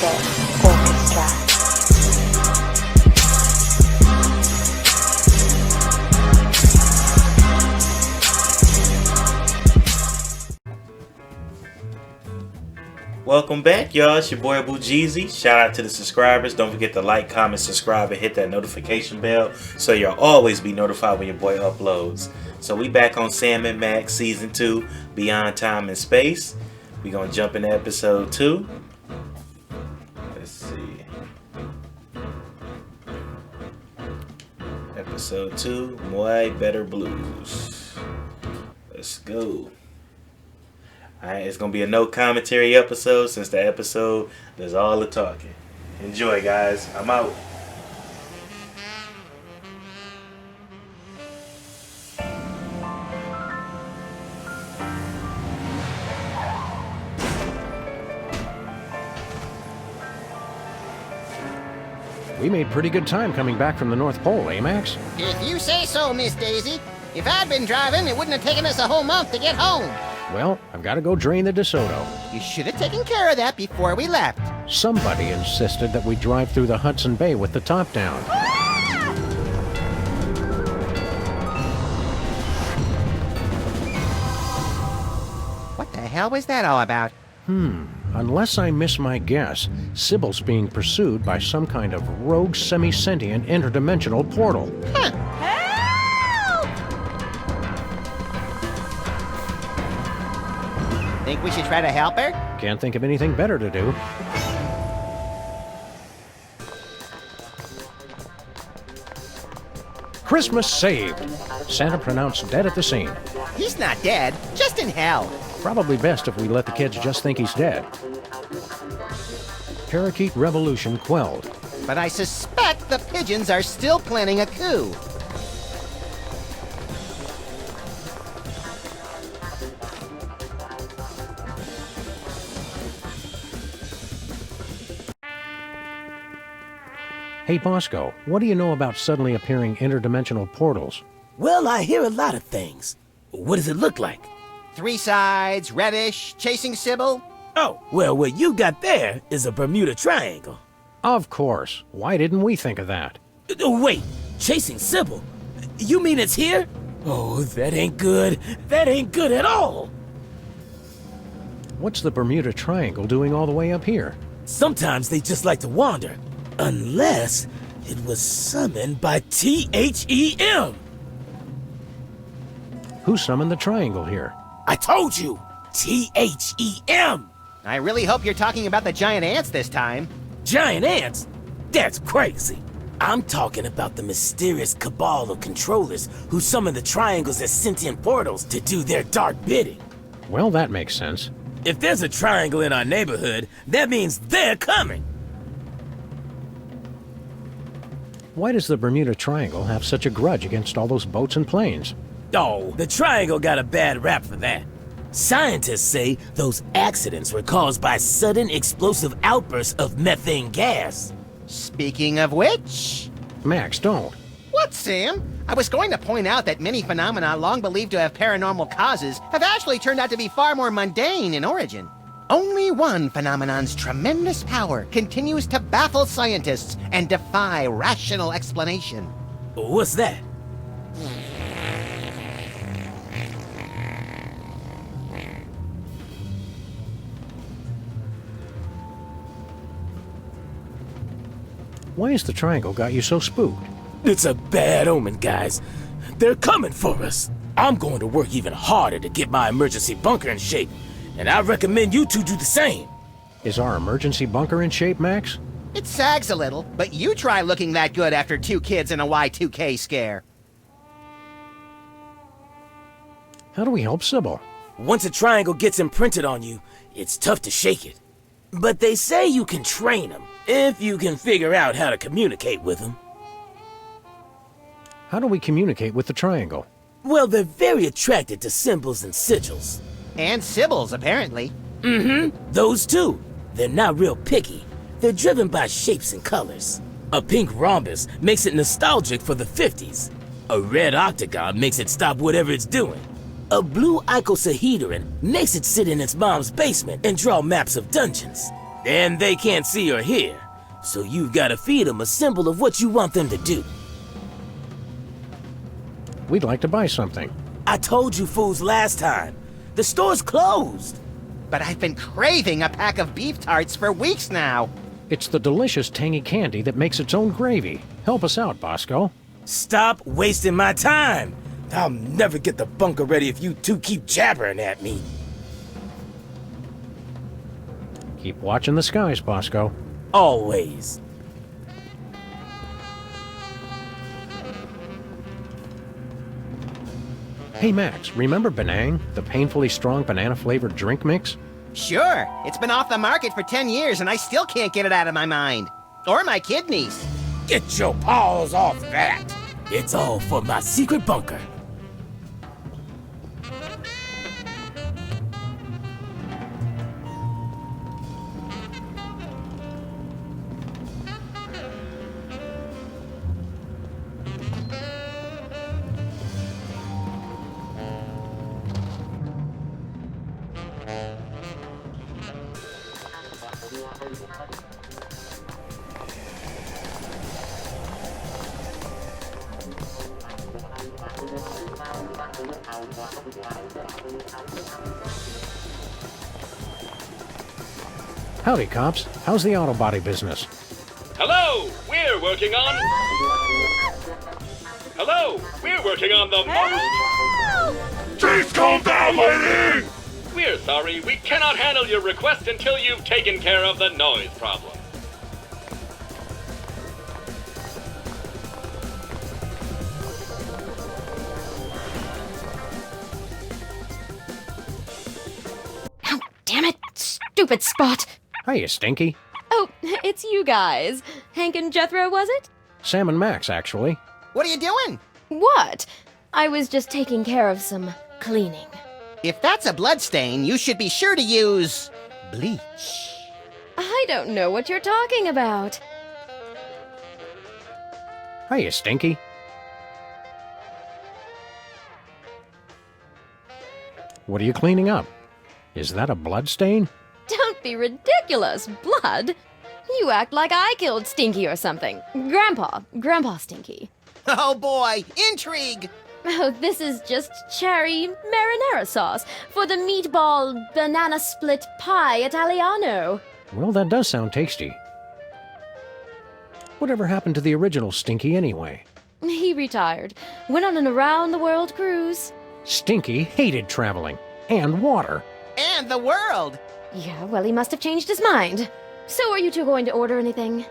MAXBEY Orchestra. Welcome back, y'all. It's your boy Abu Jeezy. Shout out to the subscribers. Don't forget to like, comment, subscribe, and hit that notification bell so you'll always be notified when your boy uploads. So we back on Sam and Max Season 2, Beyond Time and Space. We gonna jump into Episode 2. Let's see. Episode 2, Moai Better Blues. Let's go. Alright, it's gonna be a no commentary episode since the episode does all the talking. Enjoy, guys. I'm out. We made pretty good time coming back from the North Pole, eh, Max? If you say so, Miss Daisy. If I'd been driving, it wouldn't have taken us a whole month to get home. Well, I've got to go drain the DeSoto. You should have taken care of that before we left. Somebody insisted that we drive through the Hudson Bay with the top down. What the hell was that all about? Unless I miss my guess, Sybil's being pursued by some kind of rogue semi-sentient interdimensional portal. Huh. Think we should try to help her? Can't think of anything better to do. Christmas saved. Santa pronounced dead at the scene. He's not dead, just in hell. Probably best if we let the kids just think he's dead. Parakeet revolution quelled. But I suspect the pigeons are still planning a coup. Hey, Bosco, what do you know about suddenly appearing interdimensional portals? Well, I hear a lot of things. What does it look like? 3 sides, reddish, chasing Sybil. Oh, well, what you got there is a Bermuda Triangle. Of course. Why didn't we think of that? Wait, chasing Sybil? You mean it's here? Oh, that ain't good. That ain't good at all. What's the Bermuda Triangle doing all the way up here? Sometimes they just like to wander. Unless it was summoned by THEM. Who summoned the triangle here? I told you, THEM. I really hope you're talking about the giant ants this time. Giant ants? That's crazy. I'm talking about the mysterious cabal of controllers who summon the triangles as sentient portals to do their dark bidding. Well, that makes sense. If there's a triangle in our neighborhood, that means they're coming. Why does the Bermuda Triangle have such a grudge against all those boats and planes? Oh, the triangle got a bad rap for that. Scientists say those accidents were caused by sudden explosive outbursts of methane gas. Speaking of which... Max, don't. What, Sam? I was going to point out that many phenomena long believed to have paranormal causes have actually turned out to be far more mundane in origin. Only one phenomenon's tremendous power continues to baffle scientists and defy rational explanation. What's that? Why has the triangle got you so spooked? It's a bad omen, guys. They're coming for us. I'm going to work even harder to get my emergency bunker in shape, and I recommend you two do the same. Is our emergency bunker in shape, Max? It sags a little, but you try looking that good after 2 kids and a Y2K scare. How do we help Sybil? Once a triangle gets imprinted on you, it's tough to shake it. But they say you can train them, if you can figure out how to communicate with them. How do we communicate with the triangle? Well, they're very attracted to symbols and sigils. And Sybil's, apparently. Those two. They're not real picky. They're driven by shapes and colors. A pink rhombus makes it nostalgic for the 50s. A red octagon makes it stop whatever it's doing. A blue icosahedron makes it sit in its mom's basement and draw maps of dungeons. And they can't see or hear, so you've got to feed them a symbol of what you want them to do. We'd like to buy something. I told you fools last time. The store's closed. But I've been craving a pack of beef tarts for weeks now. It's the delicious tangy candy that makes its own gravy. Help us out, Bosco. Stop wasting my time. I'll never get the bunker ready if you two keep jabbering at me. Keep watching the skies, Bosco. Always. Hey, Max, remember Benang, the painfully strong banana-flavored drink mix? Sure, it's been off the market for 10 years and I still can't get it out of my mind. Or my kidneys. Get your paws off that. It's all for my secret bunker. Howdy, cops. How's the auto body business? Hello, we're working on... Hello, we're working on the most... Please calm down, lady! We're sorry, we cannot handle your request until you've taken care of the noise problem. Oh, damn it! Stupid Spot! Hiya, Stinky. Oh, it's you guys. Hank and Jethro, was it? Sam and Max, actually. What are you doing? What? I was just taking care of some cleaning. If that's a bloodstain, you should be sure to use... bleach. I don't know what you're talking about. Hiya, Stinky. What are you cleaning up? Is that a blood stain? Don't be ridiculous. Blood? You act like I killed Stinky or something. Grandpa Stinky. Oh boy, intrigue! Oh, this is just cherry marinara sauce for the meatball banana split pie Italiano. Well, that does sound tasty. Whatever happened to the original Stinky anyway? He retired. Went on an around-the-world cruise. Stinky hated traveling. And water. And the world! Yeah, well, he must have changed his mind. So are you two going to order anything?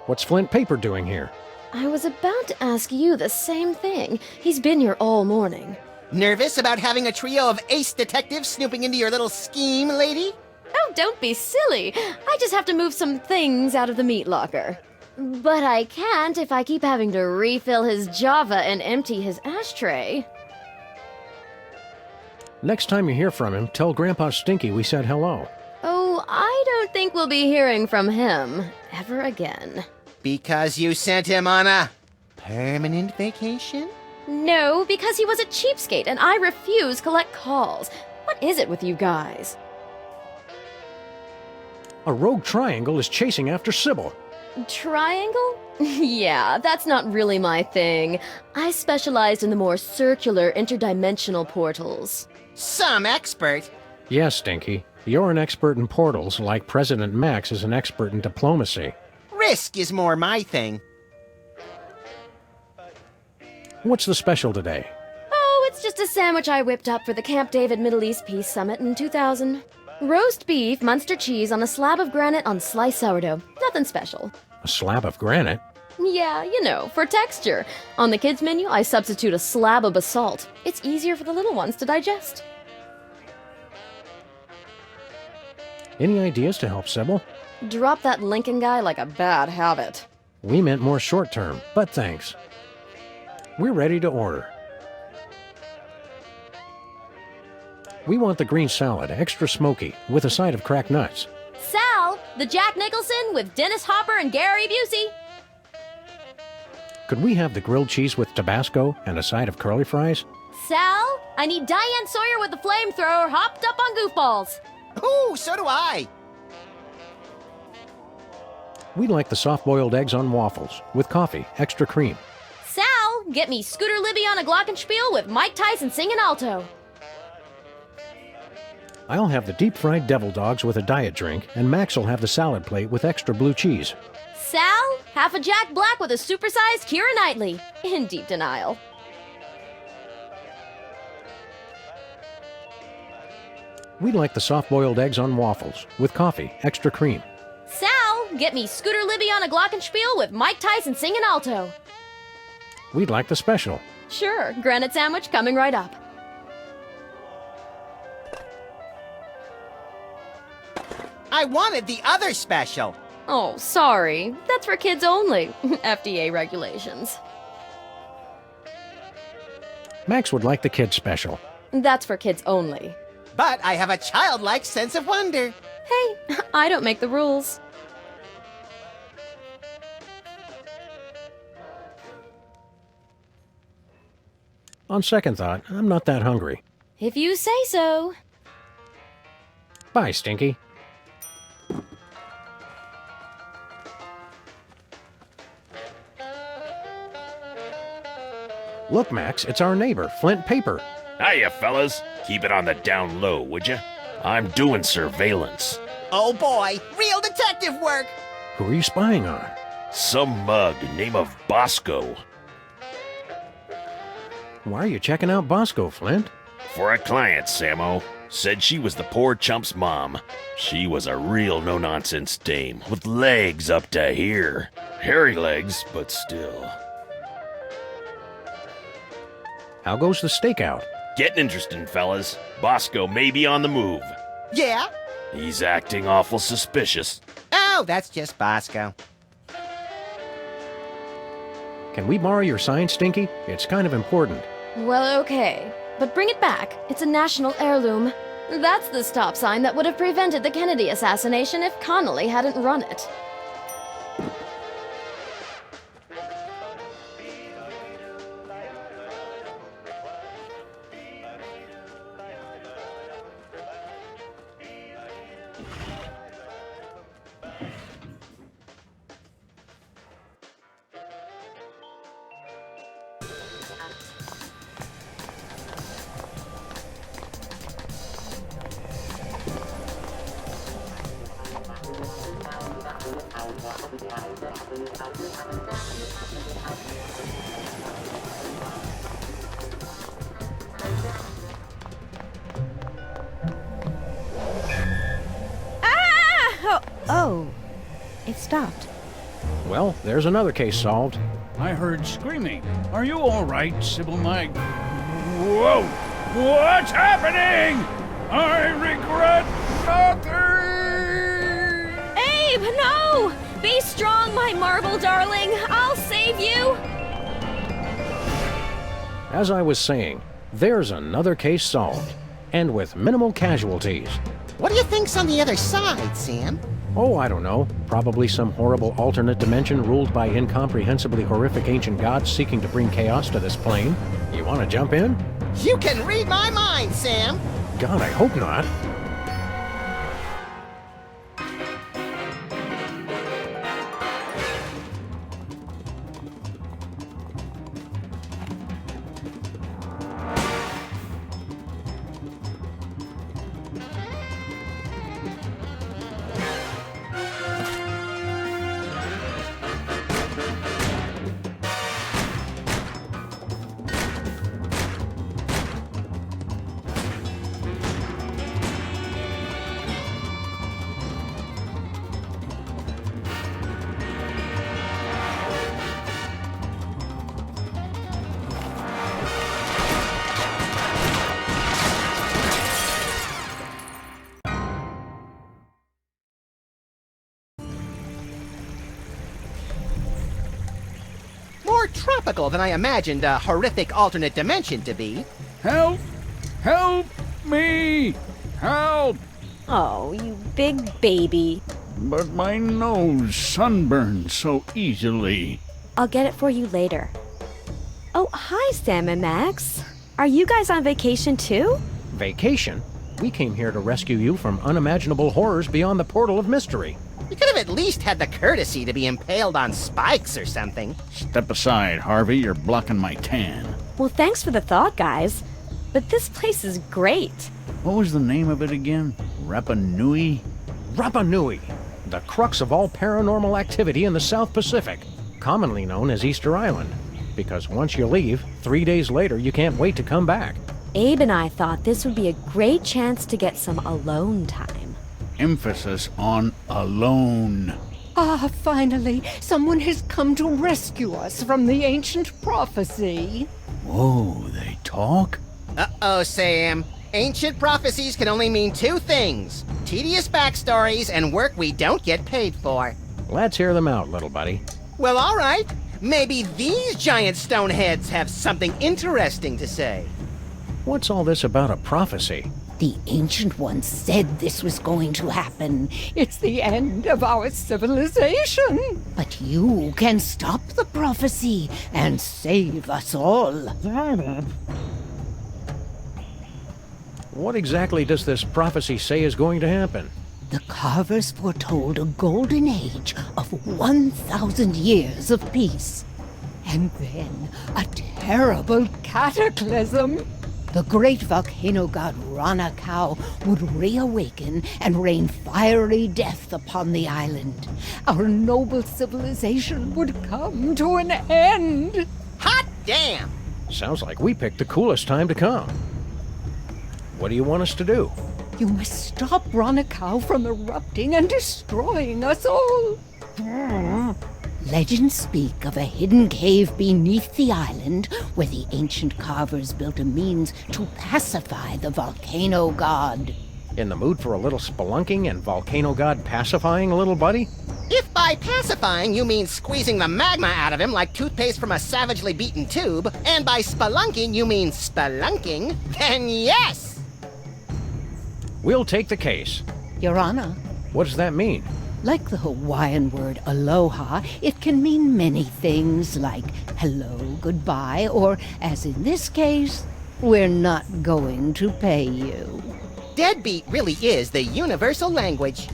What's Flint Paper doing here? I was about to ask you the same thing. He's been here all morning. Nervous about having a trio of ace detectives snooping into your little scheme, lady? Oh, don't be silly. I just have to move some things out of the meat locker. But I can't if I keep having to refill his Java and empty his ashtray. Next time you hear from him, tell Grandpa Stinky we said hello. Oh, I don't think we'll be hearing from him ever again. Because you sent him on a permanent vacation? No, because he was a cheapskate and I refuse collect calls. What is it with you guys? A rogue triangle is chasing after Sybil. Triangle? Yeah, that's not really my thing. I specialized in the more circular interdimensional portals. Some expert. Yes, Stinky. You're an expert in portals, like President Max is an expert in diplomacy. Risk is more my thing. What's the special today? Oh, it's just a sandwich I whipped up for the Camp David Middle East Peace Summit in 2000. Roast beef, Munster cheese on a slab of granite on sliced sourdough. Nothing special. A slab of granite? Yeah, you know, for texture. On the kids' menu, I substitute a slab of basalt. It's easier for the little ones to digest. Any ideas to help Sybil? Drop that Lincoln guy like a bad habit. We meant more short term, but thanks. We're ready to order. We want the green salad, extra smoky, with a side of cracked nuts. Sal, the Jack Nicholson with Dennis Hopper and Gary Busey. Could we have the grilled cheese with Tabasco and a side of curly fries? Sal, I need Diane Sawyer with the flamethrower hopped up on goofballs. Ooh, so do I. We like the soft-boiled eggs on waffles with coffee, extra cream. Sal, get me Scooter Libby on a glockenspiel with Mike Tyson singing alto. I'll have the deep-fried devil dogs with a diet drink, and Max will have the salad plate with extra blue cheese. Sal, half a Jack Black with a supersized Keira Knightley. In deep denial. We like the soft-boiled eggs on waffles with coffee, extra cream. Sal, get me Scooter Libby on a glockenspiel with Mike Tyson singing alto. We'd like the special. Sure, granite sandwich coming right up. I wanted the other special. Oh, sorry. That's for kids only. FDA regulations. Max would like the kids special. That's for kids only. But I have a childlike sense of wonder. Hey, I don't make the rules. On second thought, I'm not that hungry. If you say so. Bye, Stinky. Look, Max, it's our neighbor, Flint Paper. Hiya, fellas. Keep it on the down low, would you? I'm doing surveillance. Oh boy, real detective work. Who are you spying on? Some mug name of Bosco. Why are you checking out Bosco, Flint? For a client, Samo. Said she was the poor chump's mom. She was a real no-nonsense dame with legs up to here. Hairy legs, but still. How goes the stakeout? Getting interesting, fellas. Bosco may be on the move. Yeah? He's acting awful suspicious. Oh, that's just Bosco. Can we borrow your sign, Stinky? It's kind of important. Well, okay. But bring it back. It's a national heirloom. That's the stop sign that would have prevented the Kennedy assassination if Connolly hadn't run it. Oh, it stopped. Well, there's another case solved. I heard screaming. Are you all right, Sybil Mike? Whoa! What's happening? I regret nothing! Abe, no! Be strong, my marble darling. I'll save you. As I was saying, there's another case solved, and with minimal casualties. What do you think's on the other side, Sam? Oh, I don't know. Probably some horrible alternate dimension ruled by incomprehensibly horrific ancient gods seeking to bring chaos to this plane. You want to jump in? You can read my mind, Sam. God, I hope not. More tropical than I imagined a horrific alternate dimension to be. Help! Help me! Help! Oh, you big baby. But my nose sunburns so easily. I'll get it for you later. Oh, hi, Sam and Max. Are you guys on vacation too? Vacation? We came here to rescue you from unimaginable horrors beyond the portal of mystery. You could have at least had the courtesy to be impaled on spikes or something. Step aside, Harvey. You're blocking my tan. Well, thanks for the thought, guys. But this place is great. What was the name of it again? Rapa Nui? Rapa Nui, the crux of all paranormal activity in the South Pacific, commonly known as Easter Island. Because once you leave, 3 days later you can't wait to come back. Abe and I thought this would be a great chance to get some alone time. Emphasis on alone. Ah, finally, someone has come to rescue us from the ancient prophecy. Whoa, they talk? Uh-oh, Sam. Ancient prophecies can only mean two things. Tedious backstories and work we don't get paid for. Let's hear them out, little buddy. Well, all right. Maybe these giant stone heads have something interesting to say. What's all this about a prophecy? The Ancient Ones said this was going to happen. It's the end of our civilization. But you can stop the prophecy and save us all. What exactly does this prophecy say is going to happen? The carvers foretold a golden age of 1,000 years of peace. And then a terrible cataclysm. The great volcano god Ranakau would reawaken and rain fiery death upon the island. Our noble civilization would come to an end. Hot damn! Sounds like we picked the coolest time to come. What do you want us to do? You must stop Ranakau from erupting and destroying us all. Legends speak of a hidden cave beneath the island where the ancient carvers built a means to pacify the volcano god. In the mood for a little spelunking and volcano god pacifying, little buddy? If by pacifying you mean squeezing the magma out of him like toothpaste from a savagely beaten tube, and by spelunking you mean spelunking, then yes! We'll take the case. Your Honor, What does that mean? like the Hawaiian word aloha, it can mean many things like hello, goodbye, or, as in this case, we're not going to pay you. Deadbeat really is the universal language.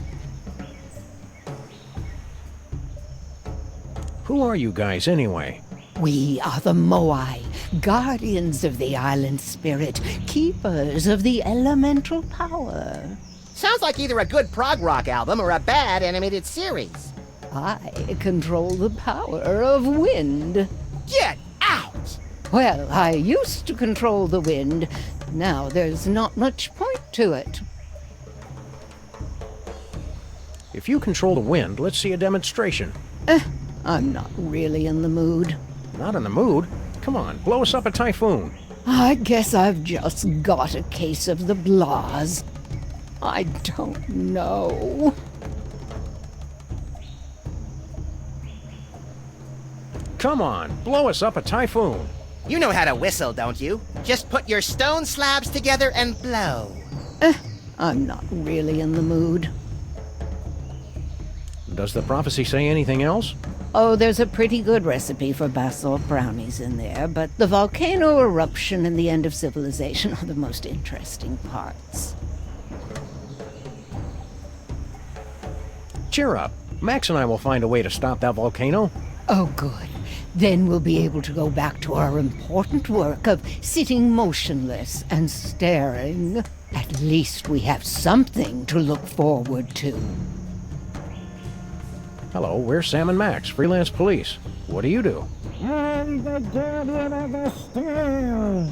Who are you guys anyway? We are the Moai, guardians of the island spirit, keepers of the elemental power. Sounds like either a good prog rock album or a bad animated series. I control the power of wind. Get out! Well, I used to control the wind. Now there's not much point to it. If you control the wind, let's see a demonstration. I'm not really in the mood. Not in the mood? Come on, blow us up a typhoon. I guess I've just got a case of the blahs. I don't know. Come on, blow us up a typhoon. You know how to whistle, don't you? Just put your stone slabs together and blow. I'm not really in the mood. Does the prophecy say anything else? Oh, there's a pretty good recipe for basalt brownies in there, but the volcano eruption and the end of civilization are the most interesting parts. Cheer up. Max and I will find a way to stop that volcano. Oh, good. Then we'll be able to go back to our important work of sitting motionless and staring. At least we have something to look forward to. Hello, we're Sam and Max, freelance police. What do you do? I'm the guardian of the stone.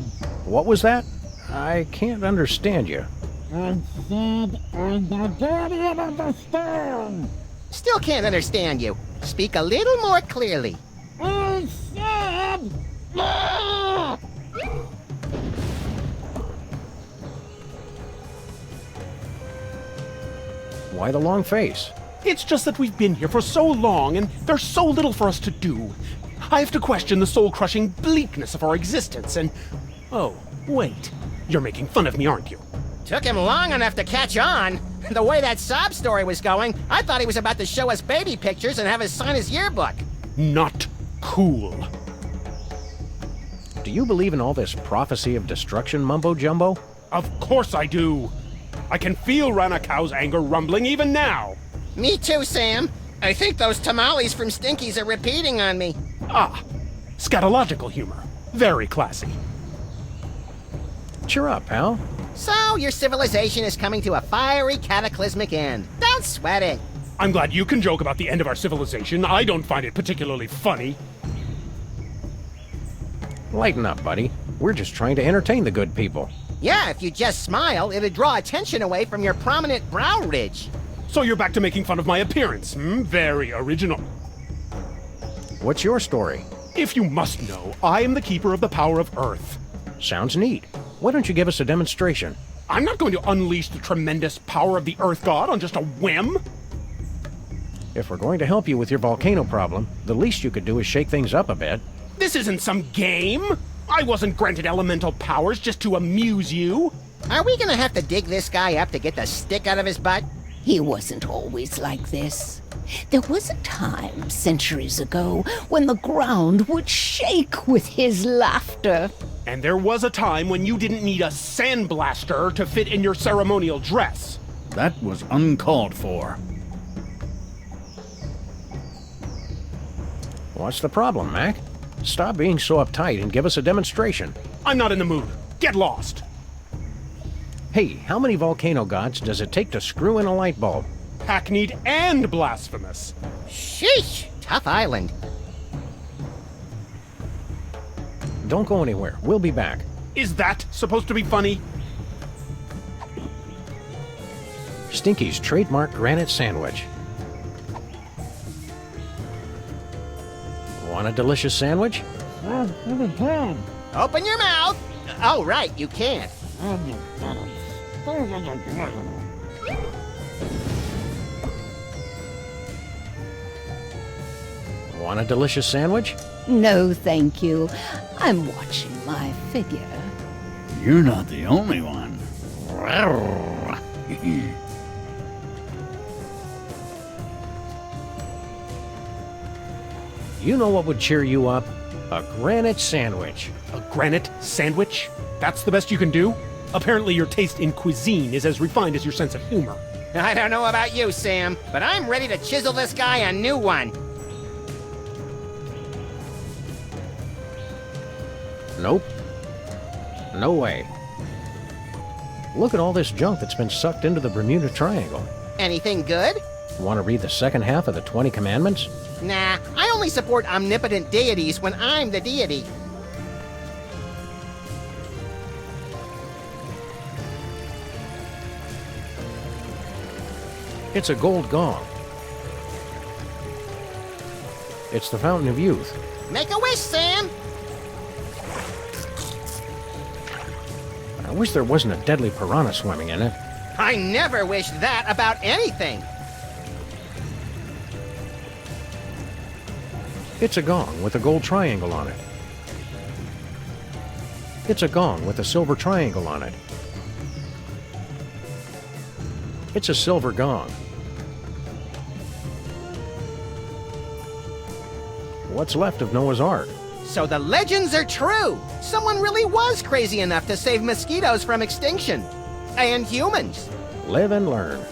What was that? I can't understand you. I said I'm the guardian of the stone. Still can't understand you. Speak a little more clearly. I said... Ah! Why the long face? It's just that we've been here for so long, and there's so little for us to do. I have to question the soul-crushing bleakness of our existence, and... Oh, wait. You're making fun of me, aren't you? Took him long enough to catch on. The way that sob story was going, I thought he was about to show us baby pictures and have us sign his yearbook. Not cool. Do you believe in all this prophecy of destruction mumbo-jumbo? Of course I do. I can feel Ranakau's anger rumbling even now. Me too, Sam. I think those tamales from Stinky's are repeating on me. Ah, scatological humor. Very classy. Cheer up, pal. So, your civilization is coming to a fiery, cataclysmic end. Don't sweat it. I'm glad you can joke about the end of our civilization. I don't find it particularly funny. Lighten up, buddy. We're just trying to entertain the good people. Yeah, if you just smile, it'd draw attention away from your prominent brow ridge. So you're back to making fun of my appearance, Very original. What's your story? If you must know, I am the keeper of the power of Earth. Sounds neat. Why don't you give us a demonstration? I'm not going to unleash the tremendous power of the Earth God on just a whim. If we're going to help you with your volcano problem, the least you could do is shake things up a bit. This isn't some game. I wasn't granted elemental powers just to amuse you. Are we gonna have to dig this guy up to get the stick out of his butt? He wasn't always like this. There was a time, centuries ago, when the ground would shake with his laughter. And there was a time when you didn't need a sandblaster to fit in your ceremonial dress. That was uncalled for. What's the problem, Mac? Stop being so uptight and give us a demonstration. I'm not in the mood. Get lost. Hey, how many volcano gods does it take to screw in a light bulb? Hackneyed and blasphemous. Sheesh! Tough island. Don't go anywhere. We'll be back. Is that supposed to be funny? Stinky's trademark granite sandwich. Want a delicious sandwich? Open your mouth! Oh, right, you can't. Want a delicious sandwich? No, thank you. I'm watching my figure. You're not the only one. You know what would cheer you up? A granite sandwich. A granite sandwich? That's the best you can do? Apparently your taste in cuisine is as refined as your sense of humor. I don't know about you, Sam, but I'm ready to chisel this guy a new one. Nope. No way. Look at all this junk that's been sucked into the Bermuda Triangle. Anything good? Want to read the second half of the 20 Commandments? Nah, I only support omnipotent deities when I'm the deity. It's a gold gong. It's the fountain of youth. Make a wish, Sam! I wish there wasn't a deadly piranha swimming in it. I never wish that about anything. It's a gong with a gold triangle on it. It's a gong with a silver triangle on it. It's a silver gong. What's left of Noah's Ark? So the legends are true. Someone really was crazy enough to save mosquitoes from extinction. And humans. Live and learn.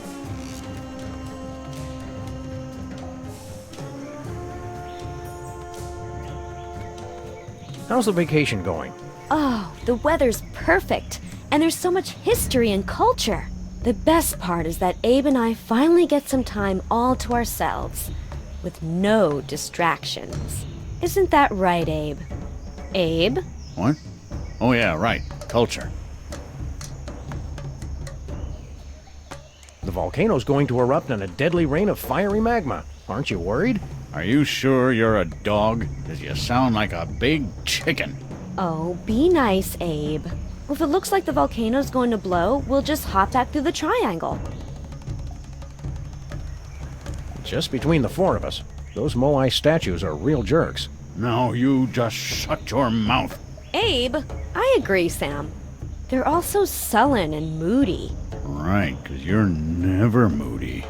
How's the vacation going? Oh, the weather's perfect, and there's so much history and culture. The best part is that Abe and I finally get some time all to ourselves, with no distractions. Isn't that right, Abe? Abe? What? Oh yeah, right. Culture. The volcano's going to erupt in a deadly rain of fiery magma. Aren't you worried? Are you sure you're a dog? 'Cause you sound like a big chicken. Oh, be nice, Abe. If it looks like the volcano's going to blow, we'll just hop back through the triangle. Just between the four of us, those Moai statues are real jerks. No, you just shut your mouth. Abe, I agree, Sam. They're all so sullen and moody. Right, 'cause you're never moody.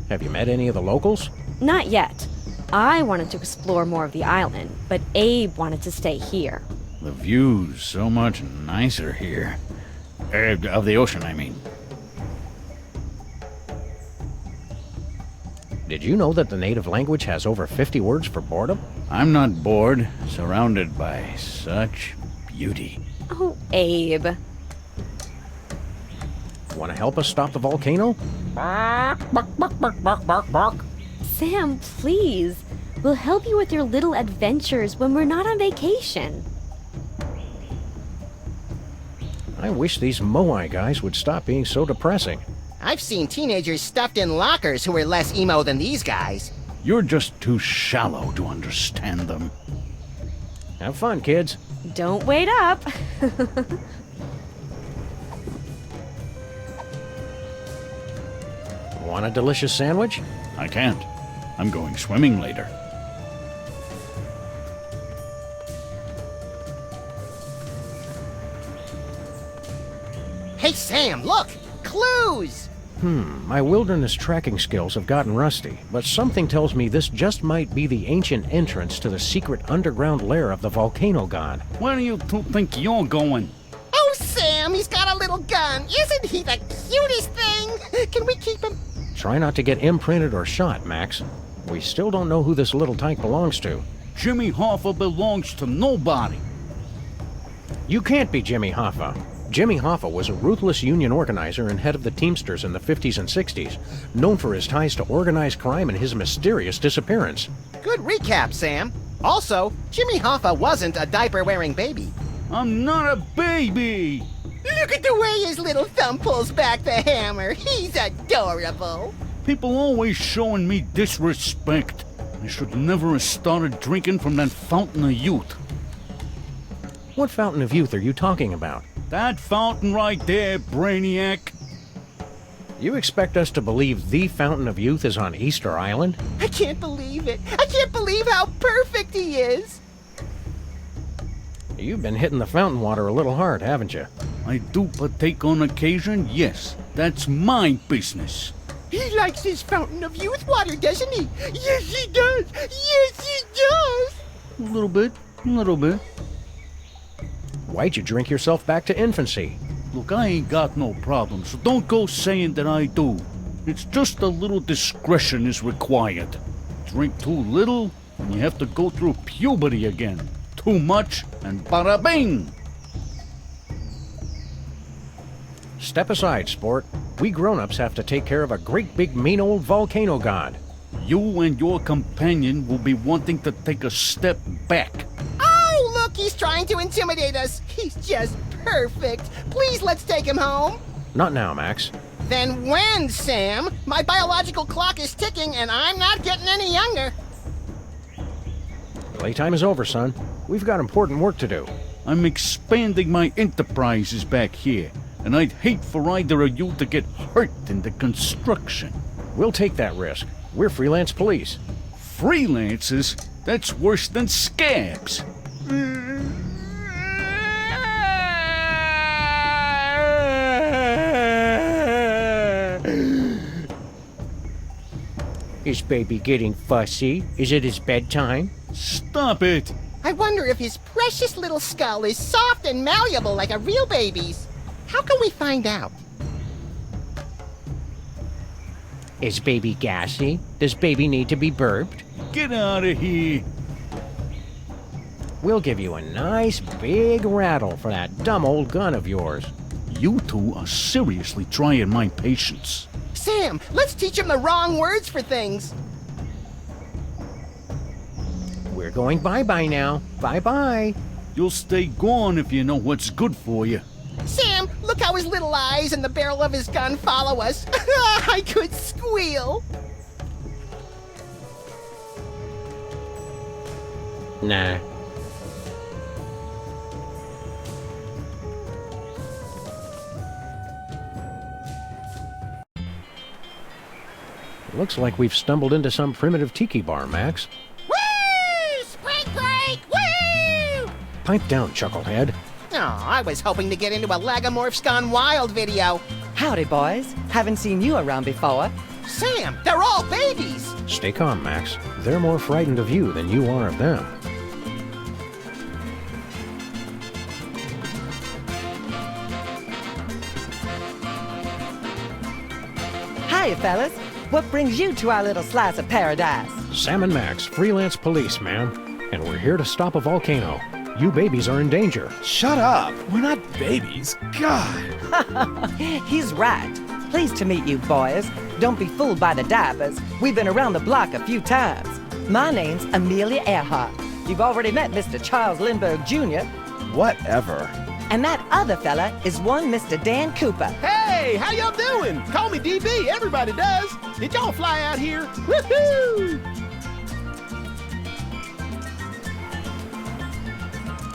Have you met any of the locals? Not yet. I wanted to explore more of the island, but Abe wanted to stay here. The view's so much nicer here. Of the ocean, I mean. Did you know that the native language has over 50 words for boredom? I'm not bored, surrounded by such beauty. Oh, Abe. Want to help us stop the volcano? Sam, please. We'll help you with your little adventures when we're not on vacation. I wish these Moai guys would stop being so depressing. I've seen teenagers stuffed in lockers who are less emo than these guys. You're just too shallow to understand them. Have fun, kids. Don't wait up. Want a delicious sandwich? I can't. I'm going swimming later. Hey, Sam, look! Clues! My wilderness tracking skills have gotten rusty, but something tells me this just might be the ancient entrance to the secret underground lair of the volcano god. Where do you two think you're going? Oh, Sam, he's got a little gun. Isn't he the cutest thing? Can we keep him? Try not to get imprinted or shot, Max. We still don't know who this little tyke belongs to. Jimmy Hoffa belongs to nobody. You can't be Jimmy Hoffa. Jimmy Hoffa was a ruthless union organizer and head of the Teamsters in the 50s and 60s, known for his ties to organized crime and his mysterious disappearance. Good recap, Sam. Also, Jimmy Hoffa wasn't a diaper-wearing baby. I'm not a baby! Look at the way his little thumb pulls back the hammer. He's adorable. People always showing me disrespect. I should never have started drinking from that fountain of youth. What fountain of youth are you talking about? That fountain right there, Brainiac. You expect us to believe the fountain of youth is on Easter Island? I can't believe it. I can't believe how perfect he is. You've been hitting the fountain water a little hard, haven't you? I do partake on occasion, yes. That's my business. He likes his fountain of youth water, doesn't he? Yes, he does. Yes, he does. A little bit, a little bit. Why'd you drink yourself back to infancy? Look, I ain't got no problem, so don't go saying that I do. It's just a little discretion is required. Drink too little, and you have to go through puberty again. Too much, and bada bing! Step aside, sport. We grown-ups have to take care of a great big mean old volcano god. You and your companion will be wanting to take a step back. Oh, look, he's trying to intimidate us. He's just perfect. Please, let's take him home. Not now, Max. Then when, Sam? My biological clock is ticking, and I'm not getting any younger. Playtime is over, son. We've got important work to do. I'm expanding my enterprises back here, and I'd hate for either of you to get hurt in the construction. We'll take that risk. We're freelance police. Freelancers? That's worse than scabs. Is baby getting fussy? Is it his bedtime? Stop it! I wonder if his precious little skull is soft and malleable like a real baby's. How can we find out? Is baby gassy? Does baby need to be burped? Get out of here! We'll give you a nice big rattle for that dumb old gun of yours. You two are seriously trying my patience. Sam, let's teach him the wrong words for things. We're going bye-bye now. Bye-bye. You'll stay gone if you know what's good for you. Sam, look how his little eyes and the barrel of his gun follow us. I could squeal. Nah. Looks like we've stumbled into some primitive tiki bar, Max. Woo! Spring break! Woo! Pipe down, chucklehead. Oh, I was hoping to get into a Lagomorphs Gone Wild video. Howdy, boys. Haven't seen you around before. Sam, they're all babies! Stay calm, Max. They're more frightened of you than you are of them. Hiya, fellas. What brings you to our little slice of paradise? Sam and Max, freelance police, ma'am. And we're here to stop a volcano. You babies are in danger. Shut up. We're not babies. God. He's right. Pleased to meet you, boys. Don't be fooled by the diapers. We've been around the block a few times. My name's Amelia Earhart. You've already met Mr. Charles Lindbergh Jr. Whatever. And that other fella is one Mr. Dan Cooper. Hey, how y'all doing? Call me DB, everybody does. Did y'all fly out here? Woohoo!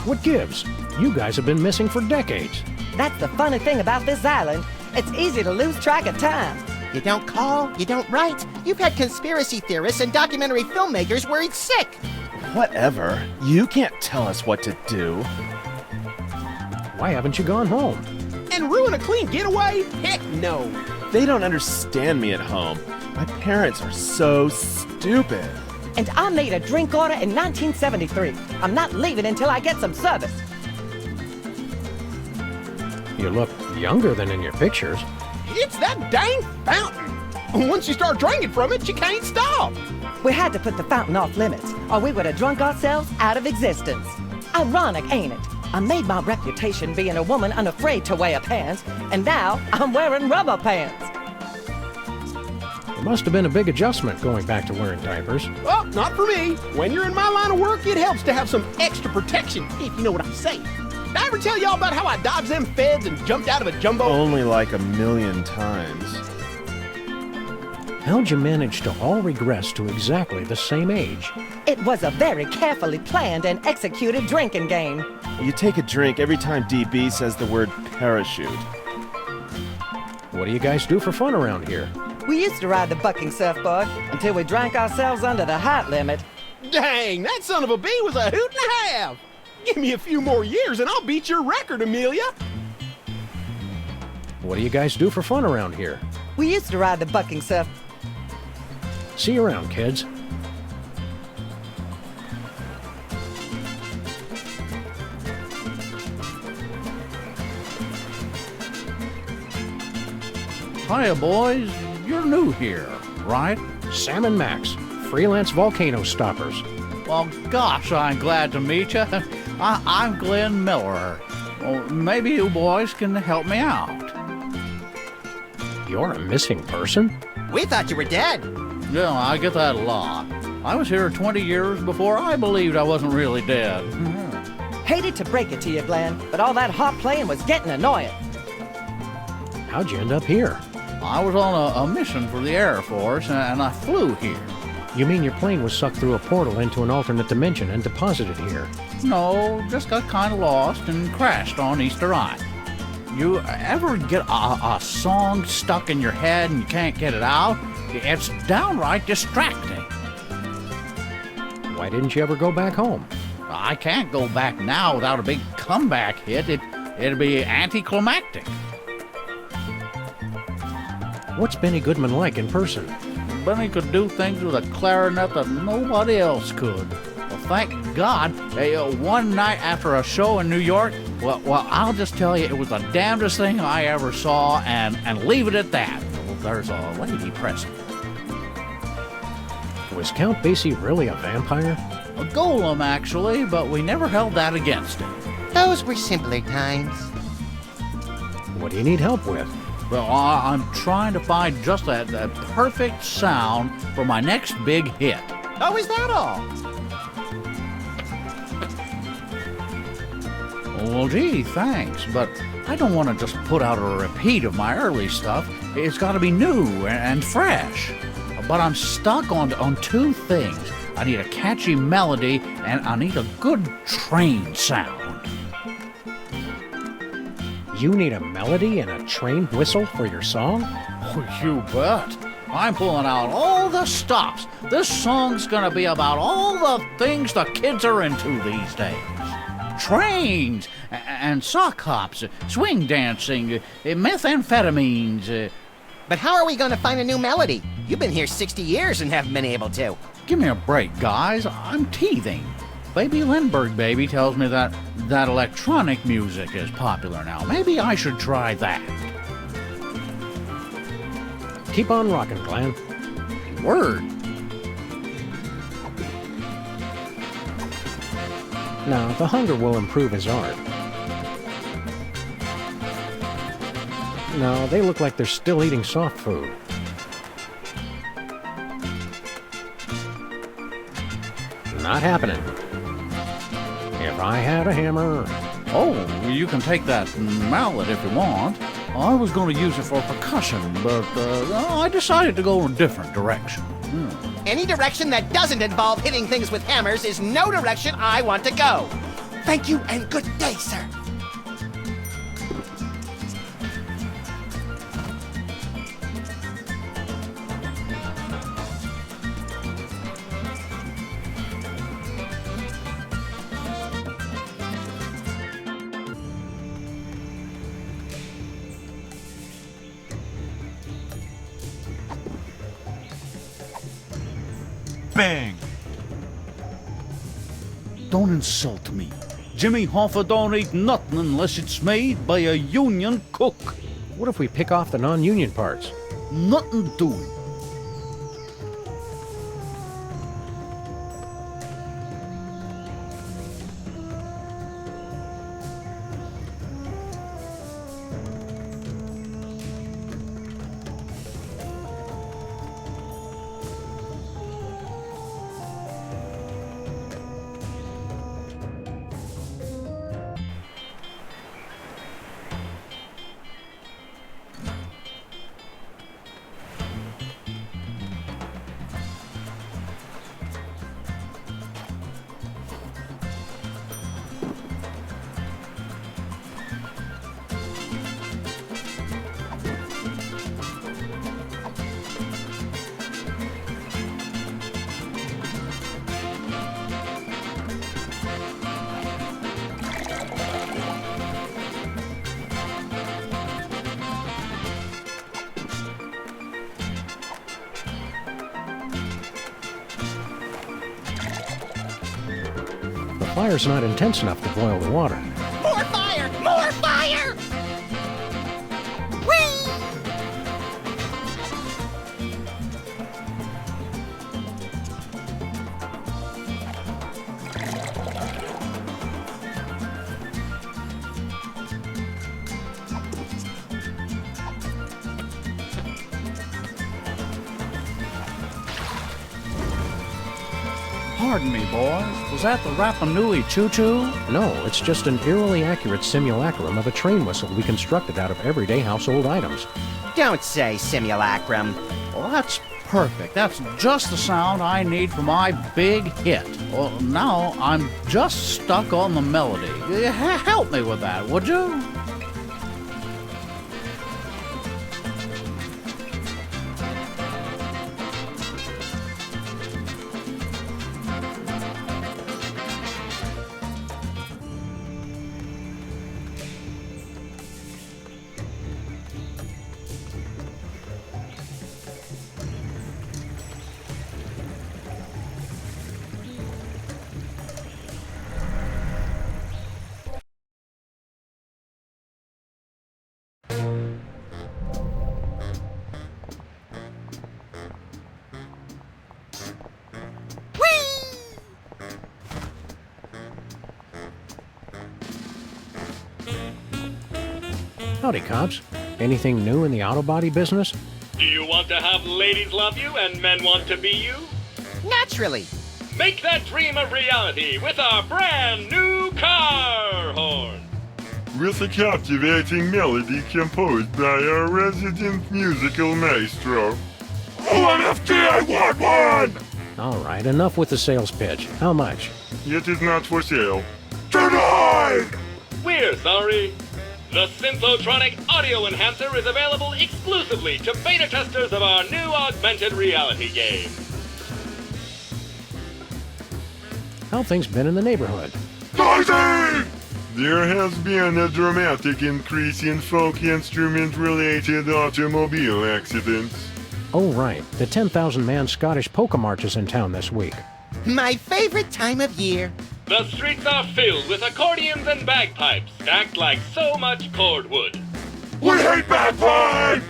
What gives? You guys have been missing for decades. That's the funny thing about this island. It's easy to lose track of time. You don't call, you don't write. You've had conspiracy theorists and documentary filmmakers worried sick. Whatever. You can't tell us what to do. Why haven't you gone home? And ruin a clean getaway? Heck no. They don't understand me at home. My parents are so stupid. And I made a drink order in 1973. I'm not leaving until I get some service. You look younger than in your pictures. It's that dang fountain. Once you start drinking from it, you can't stop. We had to put the fountain off limits, or we would have drunk ourselves out of existence. Ironic, ain't it? I made my reputation being a woman unafraid to wear pants, and now I'm wearing rubber pants. It must have been a big adjustment going back to wearing diapers. Well, not for me. When you're in my line of work, it helps to have some extra protection, if you know what I'm saying. Did I ever tell y'all about how I dodged them feds and jumped out of a jumbo? Only like 1,000,000 times. How'd you manage to all regress to exactly the same age? It was a very carefully planned and executed drinking game. You take a drink every time DB says the word parachute. What do you guys do for fun around here? We used to ride the bucking surfboard until we drank ourselves under the height limit. Dang, that son of a bee was a hoot and a half. Give me a few more years and I'll beat your record, Amelia. What do you guys do for fun around here? We used to ride the bucking surf. See you around, kids. Hiya, boys. You're new here, right? Sam and Max, freelance volcano stoppers. Well, gosh, I'm glad to meet you. I'm Glenn Miller. Well, maybe you boys can help me out. You're a missing person? We thought you were dead. Yeah, I get that a lot. I was here 20 years before I believed I wasn't really dead. Hated to break it to you, Glenn, but all that hot playing was getting annoying. How'd you end up here? I was on a mission for the Air Force, and I flew here. You mean your plane was sucked through a portal into an alternate dimension and deposited here? No, just got kind of lost and crashed on Easter Island. You ever get a song stuck in your head and you can't get it out? It's downright distracting. Why didn't you ever go back home? I can't go back now without a big comeback hit. It'd be anticlimactic. What's Benny Goodman like in person? Benny could do things with a clarinet that nobody else could. Well, thank God. One night after a show in New York, well, I'll just tell you, it was the damnedest thing I ever saw, and leave it at that. Well, there's a lady present. Was Count Basie really a vampire? A golem, actually, but we never held that against him. Those were simpler times. What do you need help with? Well, I'm trying to find just that perfect sound for my next big hit. Oh, is that all? Well, gee, thanks, but I don't want to just put out a repeat of my early stuff. It's got to be new and fresh. But I'm stuck on two things. I need a catchy melody, and I need a good train sound. You need a melody and a train whistle for your song? Oh, you bet. I'm pulling out all the stops. This song's gonna be about all the things the kids are into these days. Trains, and sock hops, swing dancing, methamphetamines. But how are we going to find a new melody? You've been here 60 years and haven't been able to. Give me a break, guys. I'm teething. Baby Lindbergh baby tells me that electronic music is popular now. Maybe I should try that. Keep on rocking, Glenn. Word. Now, the hunger will improve his art. No, they look like they're still eating soft food. Not happening. If I had a hammer... Oh, you can take that mallet if you want. I was going to use it for percussion, but I decided to go in a different direction. Any direction that doesn't involve hitting things with hammers is no direction I want to go. Thank you and good day, sir. Bang! Don't insult me. Jimmy Hoffa don't eat nothing unless it's made by a union cook. What if we pick off the non-union parts? Nothing doing. The fire's not intense enough to boil the water. More fire! More fire! Whee! Pardon me, boys. Was that the Rapa Nui choo-choo? No, it's just an eerily accurate simulacrum of a train whistle we constructed out of everyday household items. Don't say simulacrum. Well, that's perfect. That's just the sound I need for my big hit. Well, now I'm just stuck on the melody. Help me with that, would you? Howdy, cops. Anything new in the auto body business? Do you want to have ladies love you and men want to be you? Naturally. Make that dream a reality with our brand new car horn. With a captivating melody composed by our resident musical maestro. OMFG, I want one! All right, enough with the sales pitch. How much? It is not for sale. Denied! We're sorry. The Synthotronic Audio Enhancer is available exclusively to beta testers of our new augmented reality game. How things been in the neighborhood? Noisy! There has been a dramatic increase in folk instrument-related automobile accidents. Oh, right. The 10,000-man Scottish polka march is in town this week. My favorite time of year. The streets are filled with accordions and bagpipes stacked like so much cordwood. We hate bagpipes!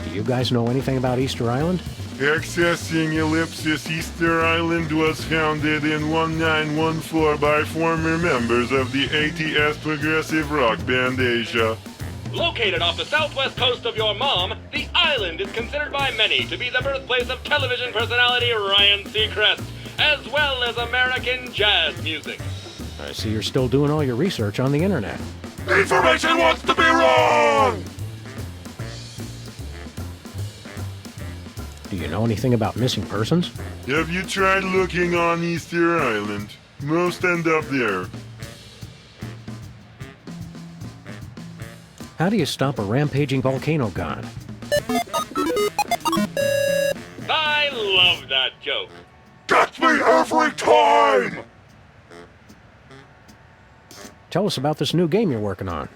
Do you guys know anything about Easter Island? Accessing Ellipsis Easter Island was founded in 1914 by former members of the ATS progressive rock band Asia. Located off the southwest coast of your mom, the island is considered by many to be the birthplace of television personality Ryan Seacrest, as well as American jazz music. I see you're still doing all your research on the internet. Information wants to be wrong! Do you know anything about missing persons? Have you tried looking on Easter Island? Most end up there. How do you stop a rampaging volcano god? I love that joke. Gets me every time! Tell us about this new game you're working on.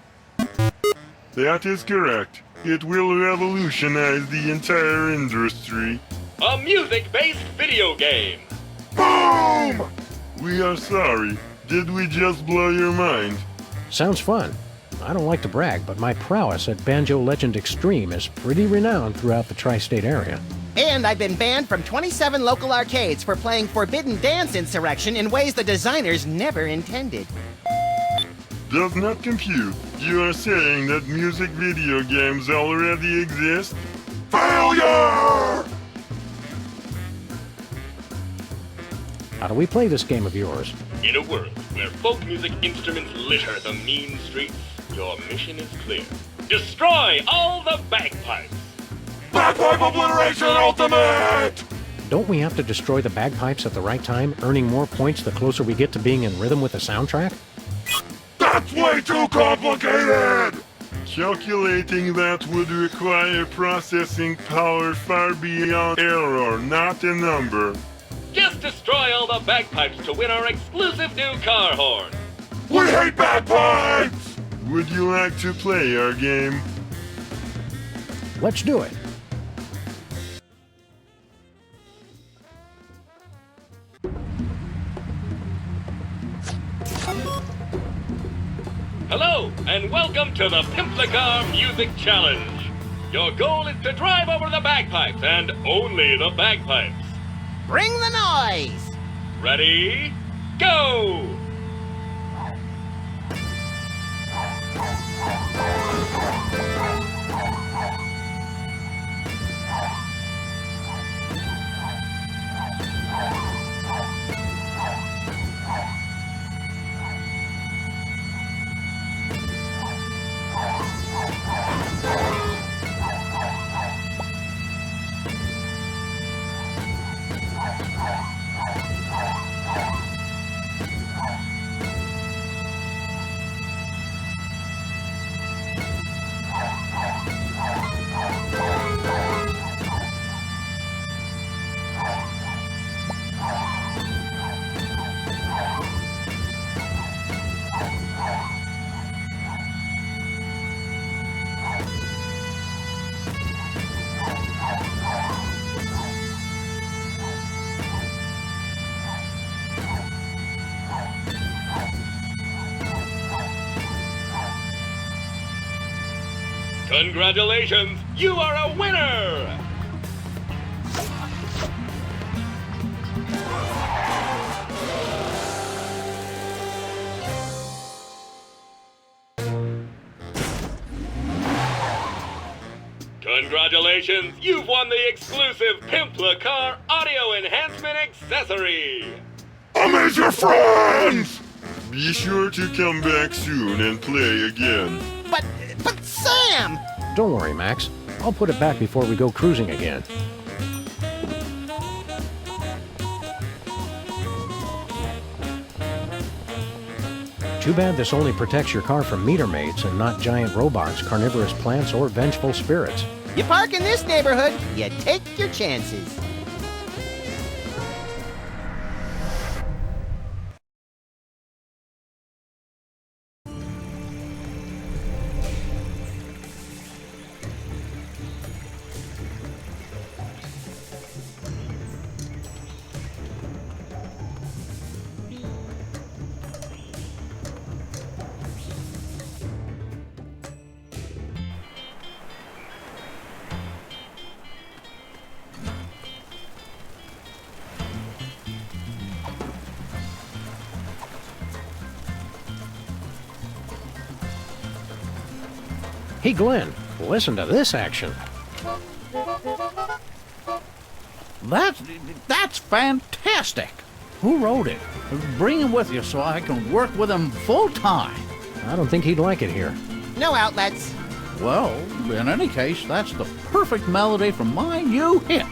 That is correct. It will revolutionize the entire industry. A music-based video game. Boom! We are sorry. Did we just blow your mind? Sounds fun. I don't like to brag, but my prowess at Banjo Legend Extreme is pretty renowned throughout the tri-state area. And I've been banned from 27 local arcades for playing Forbidden Dance Insurrection in ways the designers never intended. Does not compute. You are saying that music video games already exist? Failure! How do we play this game of yours? In a world where folk music instruments litter the mean streets, your mission is clear. Destroy all the bagpipes! Bagpipe Obliteration Ultimate! Don't we have to destroy the bagpipes at the right time, earning more points the closer we get to being in rhythm with the soundtrack? That's way too complicated! Calculating that would require processing power far beyond error, not a number. Just destroy all the bagpipes to win our exclusive new car horn! We hate bagpipes! Would you like to play our game? Let's do it. Hello, and welcome to the Pimplicar Music Challenge. Your goal is to drive over the bagpipes, and only the bagpipes. Bring the noise! Ready? Go! Congratulations! You are a winner! Congratulations! You've won the exclusive Pimplicar Audio Enhancement Accessory! Amaze your friends! Be sure to come back soon and play again. But Sam! Don't worry, Max. I'll put it back before we go cruising again. Too bad this only protects your car from meter maids and not giant robots, carnivorous plants, or vengeful spirits. You park in this neighborhood, you take your chances. Hey, Glenn, listen to this action. That's fantastic. Who wrote it? Bring him with you so I can work with him full time. I don't think he'd like it here. No outlets. Well, in any case, that's the perfect melody for my new hit.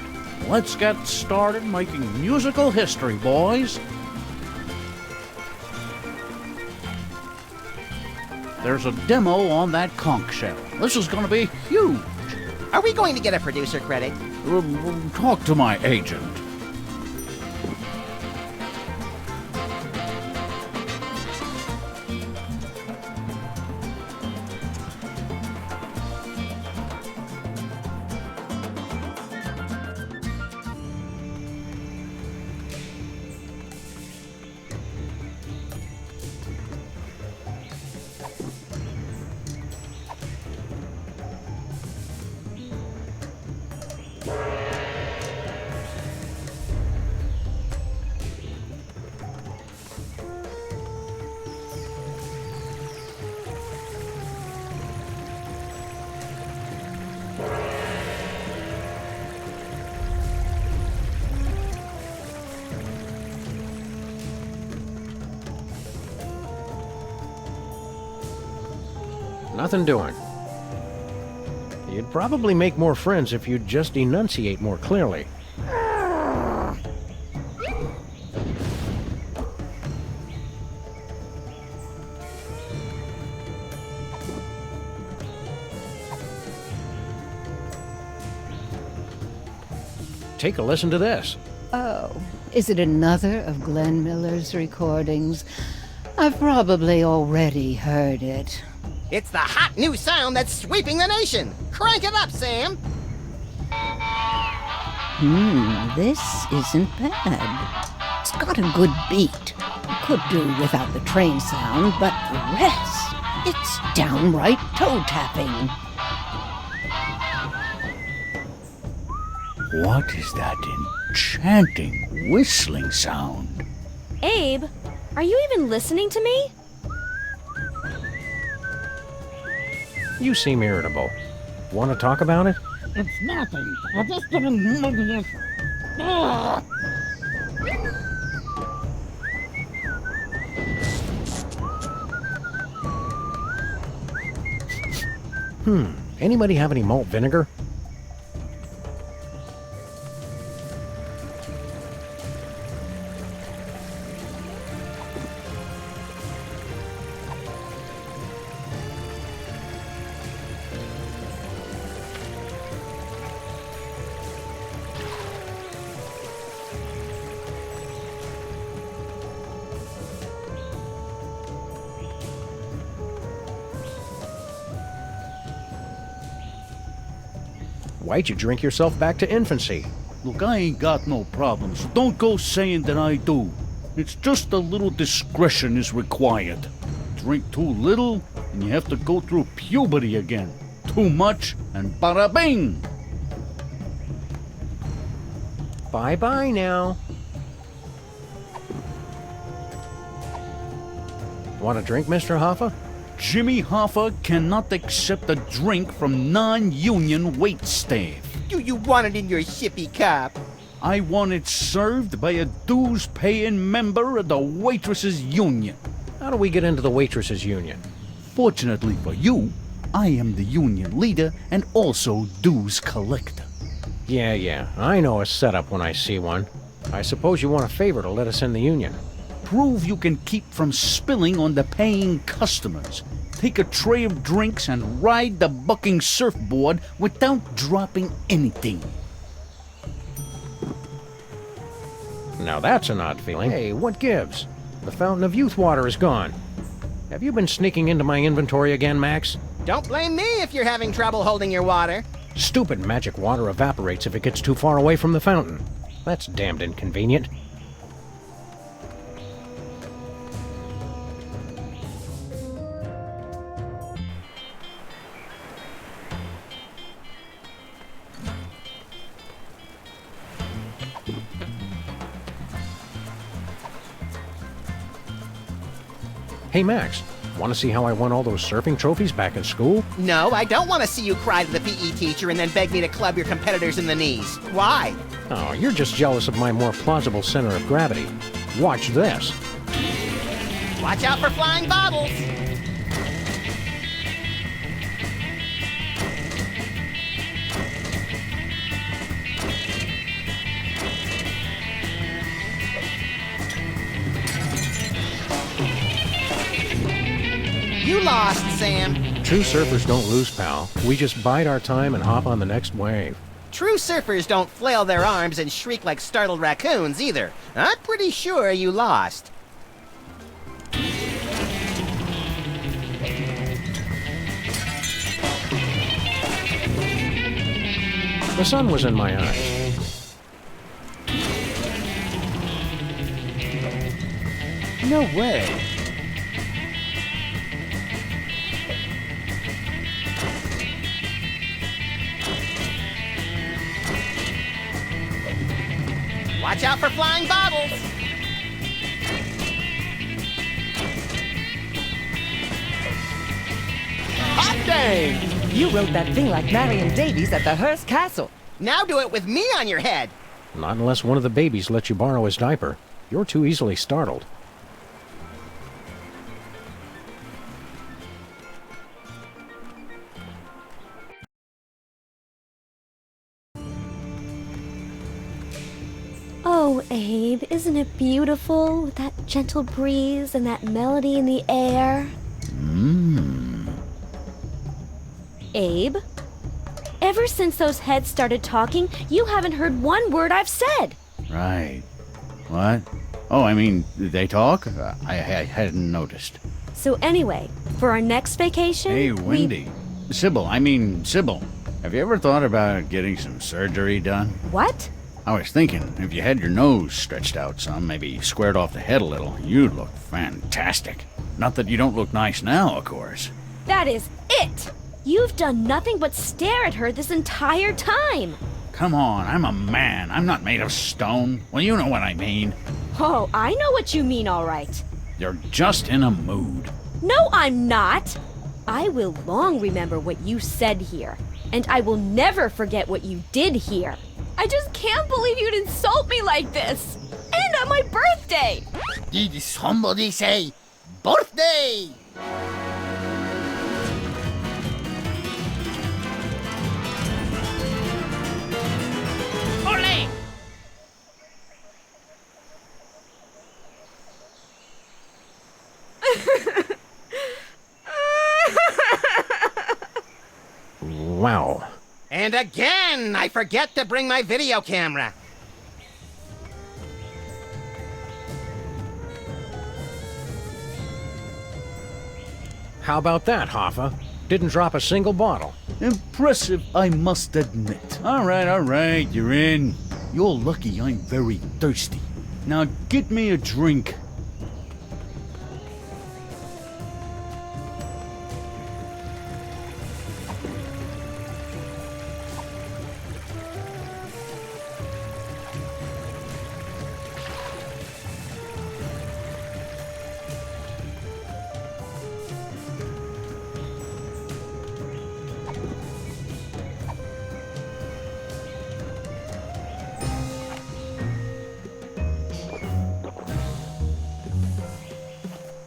Let's get started making musical history, boys. There's a demo on that conch shell. This is going to be huge. Are we going to get a producer credit? Talk to my agent. Nothing doing. You'd probably make more friends if you'd just enunciate more clearly. Take a listen to this. Oh, is it another of Glenn Miller's recordings? I've probably already heard it. It's the hot new sound that's sweeping the nation. Crank it up, Sam. This isn't bad. It's got a good beat. I could do without the train sound, but the rest, it's downright toe-tapping. What is that enchanting whistling sound? Abe, are you even listening to me? You seem irritable. Want to talk about it? It's nothing. I just didn't... Ah! Anybody have any malt vinegar? Why'd you drink yourself back to infancy? Look, I ain't got no problems, so don't go saying that I do. It's just a little discretion is required. Drink too little, and you have to go through puberty again. Too much, and bada bing! Bye-bye now. Want a drink, Mr. Hoffa? Jimmy Hoffa cannot accept a drink from non-union waitstaff. Do you want it in your sippy cup? I want it served by a dues-paying member of the Waitresses Union. How do we get into the Waitresses Union? Fortunately for you, I am the union leader and also dues collector. Yeah, I know a setup when I see one. I suppose you want a favor to let us in the union. Prove you can keep from spilling on the paying customers. Take a tray of drinks and ride the bucking surfboard without dropping anything. Now that's an odd feeling. Hey, what gives? The fountain of youth water is gone. Have you been sneaking into my inventory again, Max? Don't blame me if you're having trouble holding your water. Stupid magic water evaporates if it gets too far away from the fountain. That's damned inconvenient. Hey, Max, Want to see how I won all those surfing trophies back in school? No, I don't want to see you cry to the PE teacher and then beg me to club your competitors in the knees. Why? Oh, you're just jealous of my more plausible center of gravity. Watch this. Watch out for flying bottles! You lost, Sam. True surfers don't lose, pal. We just bide our time and hop on the next wave. True surfers don't flail their arms and shriek like startled raccoons either. I'm pretty sure you lost. The sun was in my eyes. No way. Watch out for flying bottles! Hot dang! You wrote that thing like Marion Davies at the Hearst Castle. Now do it with me on your head! Not unless one of the babies lets you borrow his diaper. You're too easily startled. Oh, Abe, isn't it beautiful with that gentle breeze and that melody in the air? Abe, ever since those heads started talking, you haven't heard one word I've said. Right. What? Oh, I mean, they talk? I hadn't noticed. So anyway, for our next vacation... Hey, Wendy. Sybil, have you ever thought about getting some surgery done? What? I was thinking, if you had your nose stretched out some, maybe squared off the head a little, you'd look fantastic. Not that you don't look nice now, of course. That is it! You've done nothing but stare at her this entire time. Come on, I'm a man. I'm not made of stone. Well, you know what I mean. Oh, I know what you mean, all right. You're just in a mood. No, I'm not. I will long remember what you said here, and I will never forget what you did here. I just can't believe you'd insult me like this. And on my birthday. Did somebody say birthday? Ole! Wow. And again, I forget to bring my video camera. How about that, Hoffa? Didn't drop a single bottle. Impressive, I must admit. All right, you're in. You're lucky I'm very thirsty. Now get me a drink.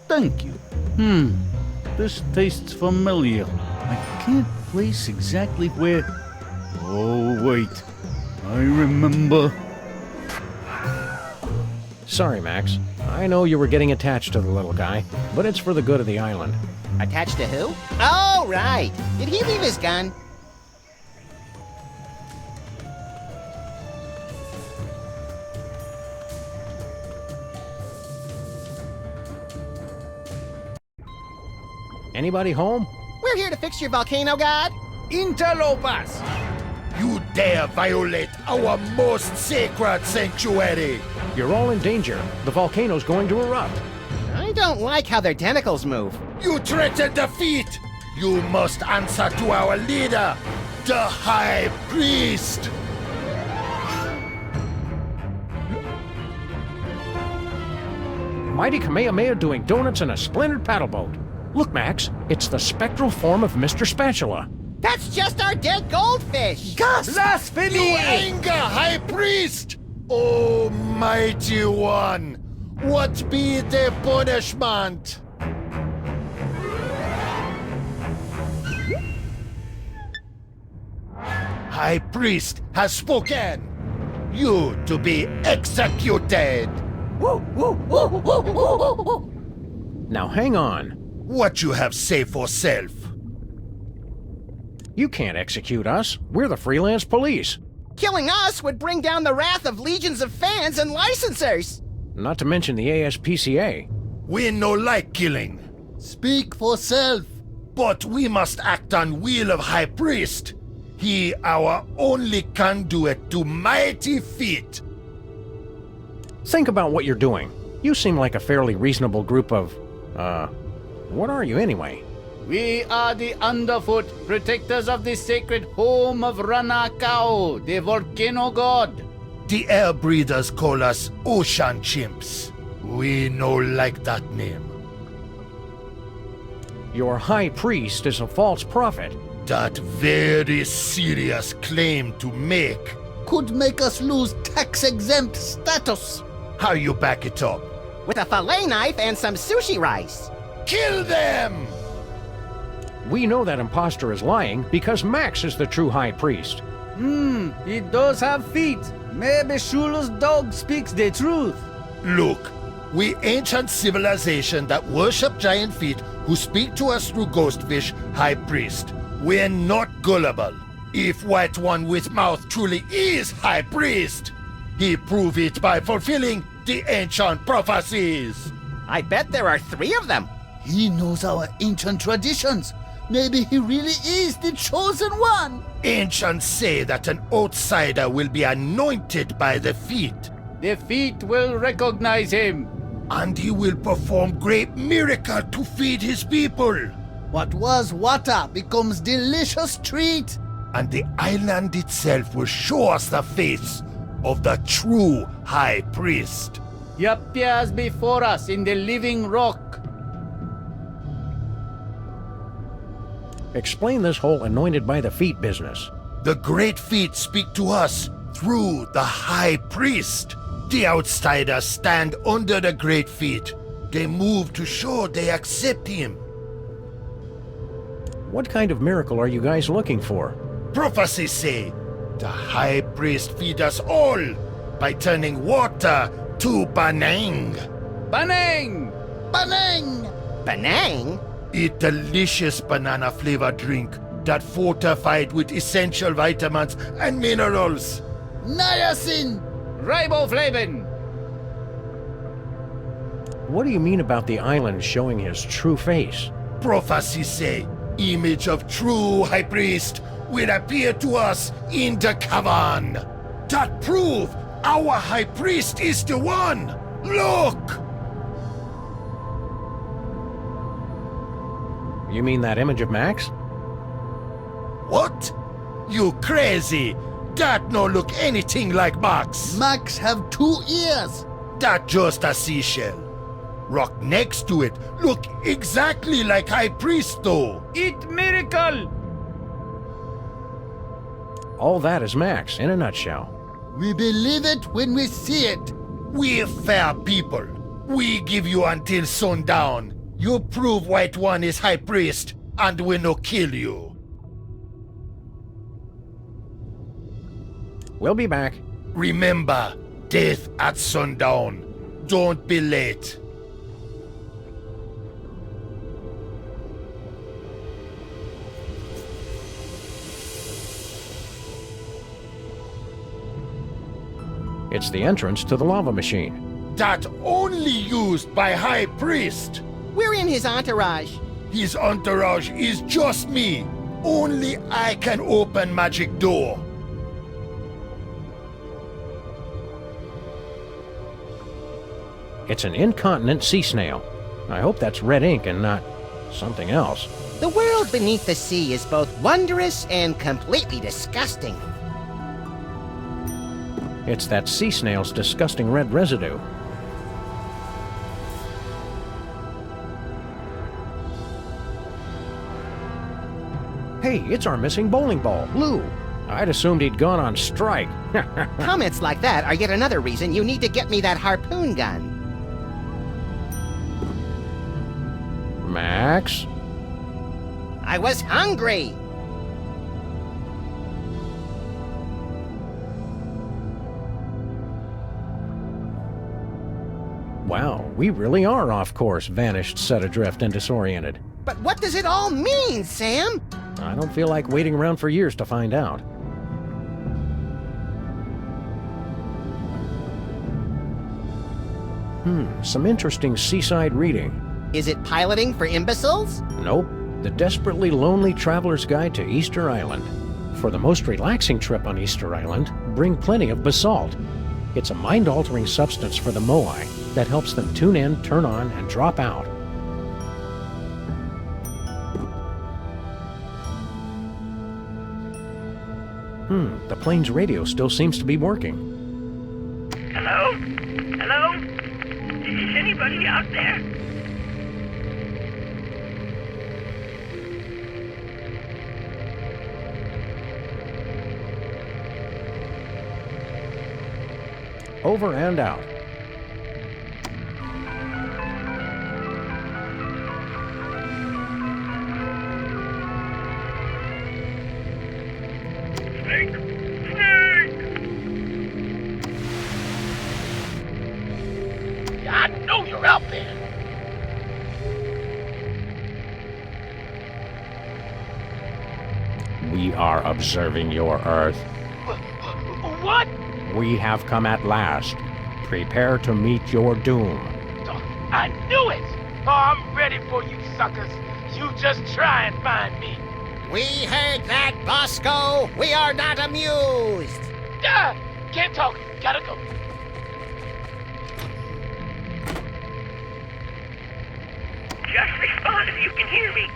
Thank you. This tastes familiar. I can't place exactly where... Oh, wait. I remember. Sorry, Max. I know you were getting attached to the little guy, but it's for the good of the island. Attached to who? Oh, right. Did he leave his gun? Anybody home? We're here to fix your volcano, God. Interlopers! You dare violate our most sacred sanctuary! You're all in danger. The volcano's going to erupt. I don't like how their tentacles move. You threaten defeat! You must answer to our leader, the High Priest! Mighty Kamehameha doing donuts in a splintered paddle boat. Look, Max, it's the spectral form of Mr. Spatula. That's just our dead goldfish! Gus! Blasphemy! You anger, High Priest! Oh, mighty one! What be the punishment? High Priest has spoken! You to be executed! Now hang on. What you have say for self? You can't execute us. We're the freelance police. Killing us would bring down the wrath of legions of fans and licensors! Not to mention the ASPCA. We no like killing. Speak for self. But we must act on will of High Priest. He our only conduit to mighty feat. Think about what you're doing. You seem like a fairly reasonable group of, what are you anyway? We are the Underfoot, protectors of the sacred home of Ranakao, the volcano god. The air breathers call us ocean chimps. We no like that name. Your high priest is a false prophet. That very serious claim to make could make us lose tax-exempt status. How you back it up? With a fillet knife and some sushi rice. Kill them! We know that imposter is lying because Max is the true high priest. He does have feet. Maybe Shula's dog speaks the truth. Look, we ancient civilization that worship giant feet who speak to us through ghostfish, High Priest. We're not gullible. If White One with mouth truly is High Priest, he prove it by fulfilling the ancient prophecies. I bet there are 3 of them. He knows our ancient traditions. Maybe he really is the chosen one. Ancients say that an outsider will be anointed by the feet. The feet will recognize him. And he will perform great miracle to feed his people. What was water becomes delicious treat. And the island itself will show us the face of the true High Priest. He appears before us in the living rock. Explain this whole anointed by the feet business. The great feet speak to us through the High Priest. The outsiders stand under the great feet. They move to show they accept him. What kind of miracle are you guys looking for? Prophecies say the High Priest feed us all by turning water to Banang. Banang! Banang! Banang? A delicious banana-flavored drink that fortified with essential vitamins and minerals. Niacin! Riboflavin! What do you mean about the island showing his true face? Prophecies say image of true High Priest will appear to us in the cavern. That prove our High Priest is the one. Look! You mean that image of Max? What? You crazy? That no look anything like Max. Max have 2 ears. That just a seashell. Rock next to it look exactly like High Priest though. It miracle! All that is Max, in a nutshell. We believe it when we see it. We're fair people. We give you until sundown. You prove White One is High Priest, and we no kill you. We'll be back. Remember, death at sundown. Don't be late. It's the entrance to the lava machine. That only used by High Priest. We're in his entourage. His entourage is just me. Only I can open magic door. It's an incontinent sea snail. I hope that's red ink and not something else. The world beneath the sea is both wondrous and completely disgusting. It's that sea snail's disgusting red residue. Hey, it's our missing bowling ball, Lou. I'd assumed he'd gone on strike. Comments like that are yet another reason you need to get me that harpoon gun. Max? I was hungry! Wow, we really are off course, vanished, set adrift, and disoriented. But what does it all mean, Sam? I don't feel like waiting around for years to find out. Some interesting seaside reading. Is it piloting for imbeciles? Nope. The Desperately Lonely Traveler's Guide to Easter Island. For the most relaxing trip on Easter Island, bring plenty of basalt. It's a mind-altering substance for the Moai that helps them tune in, turn on, and drop out. The plane's radio still seems to be working. Hello? Hello? Is anybody out there? Over and out. Snake! I know you're out there! We are observing your Earth. What? We have come at last. Prepare to meet your doom. I knew it! Oh, I'm ready for you suckers. You just try and find me. We heard that, Bosco! We are not amused! Can't talk. Gotta go. Just respond if you can hear me.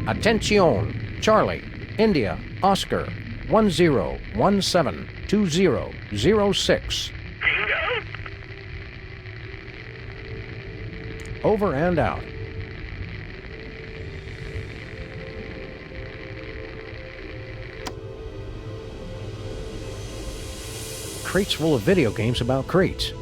Attention! Charlie, India, Oscar, 10172006. Bingo? Over and out. Crates full of video games about crates.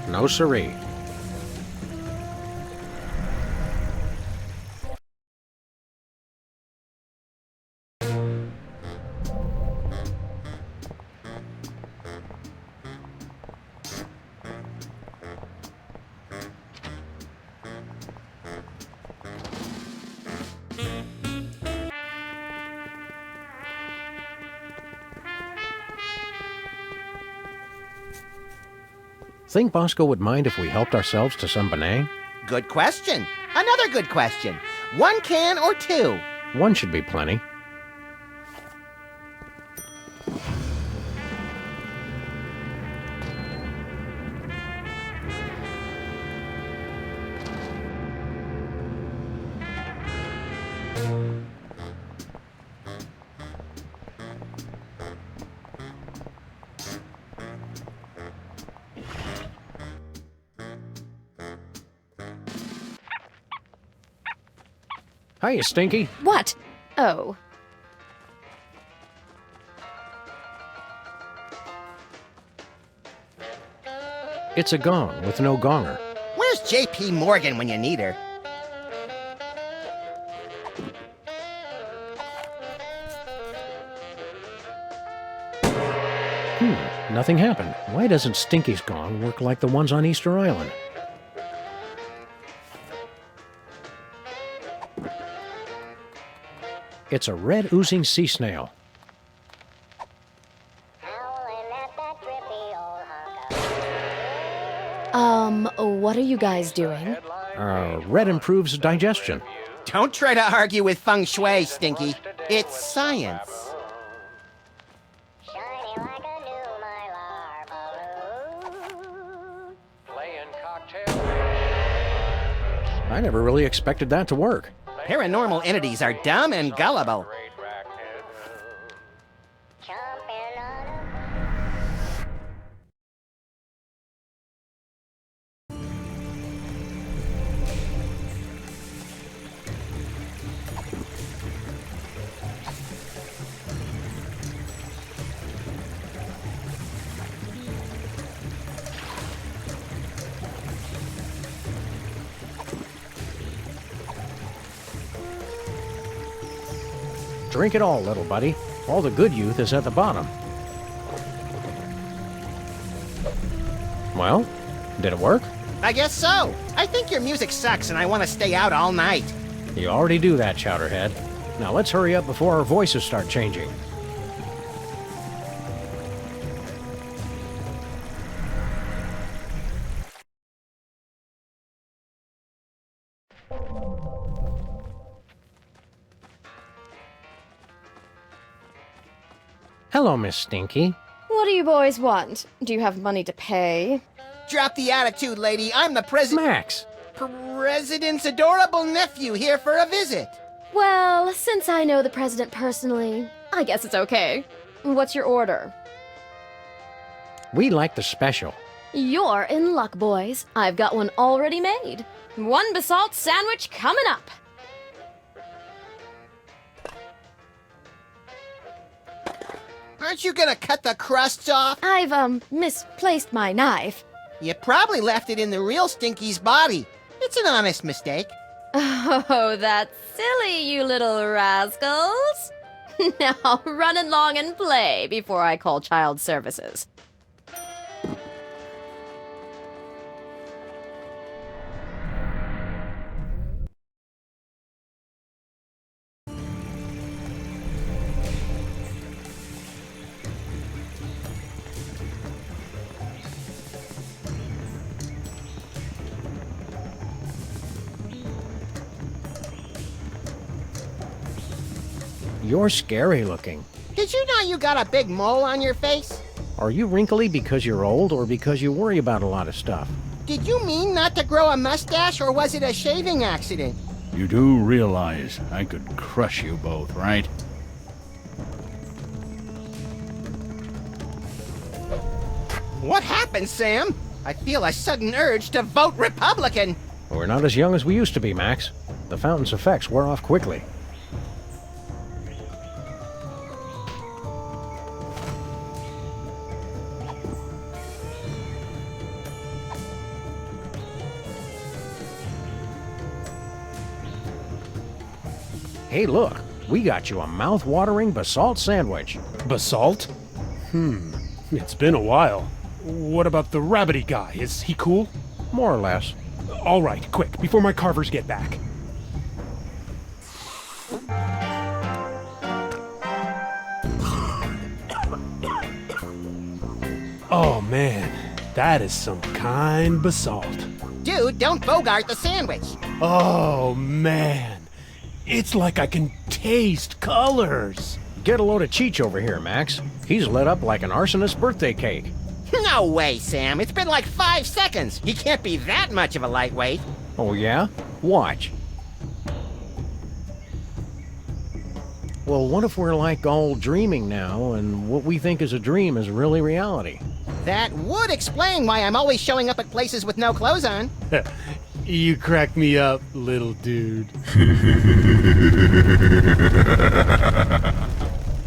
No siree. Think Bosco would mind if we helped ourselves to some Benang? Good question. Another good question. One can or two? One should be plenty. Hiya, Stinky. What? Oh. It's a gong with no gonger. Where's J.P. Morgan when you need her? Nothing happened. Why doesn't Stinky's gong work like the ones on Easter Island? It's a red oozing sea snail. What are you guys doing? Red improves digestion. Don't try to argue with feng shui, Stinky. It's science. I never really expected that to work. Paranormal entities are dumb and gullible. Drink it all, little buddy. All the good youth is at the bottom. Well, did it work? I guess so. I think your music sucks and I want to stay out all night. You already do that, Chowderhead. Now let's hurry up before our voices start changing. Hello, Miss Stinky. What do you boys want? Do you have money to pay? Drop the attitude, lady. I'm the president. Max! President's adorable nephew here for a visit. Well, since I know the president personally, I guess it's okay. What's your order? We like the special. You're in luck, boys. I've got one already made. One basalt sandwich coming up. Aren't you gonna cut the crusts off? I've, misplaced my knife. You probably left it in the real Stinky's body. It's an honest mistake. Oh, that's silly, you little rascals. Now, run along and play before I call child services. You're scary looking. Did you know you got a big mole on your face? Are you wrinkly because you're old or because you worry about a lot of stuff? Did you mean not to grow a mustache, or was it a shaving accident? You do realize I could crush you both, right? What happened, Sam? I feel a sudden urge to vote Republican. We're not as young as we used to be, Max. The fountain's effects wear off quickly. Hey, look, we got you a mouth-watering basalt sandwich. Basalt? It's been a while. What about the rabbity guy? Is he cool? More or less. All right, quick, before my carvers get back. Oh man, that is some kind basalt. Dude, don't bogart the sandwich. Oh man, it's like I can taste colors. Get a load of Cheech over here, Max. He's lit up like an arsonist's birthday cake. No way, Sam. It's been like 5 seconds. He can't be that much of a lightweight. Oh, yeah? Watch. Well, what if we're like all dreaming now, and what we think is a dream is really reality? That would explain why I'm always showing up at places with no clothes on. You crack me up, little dude.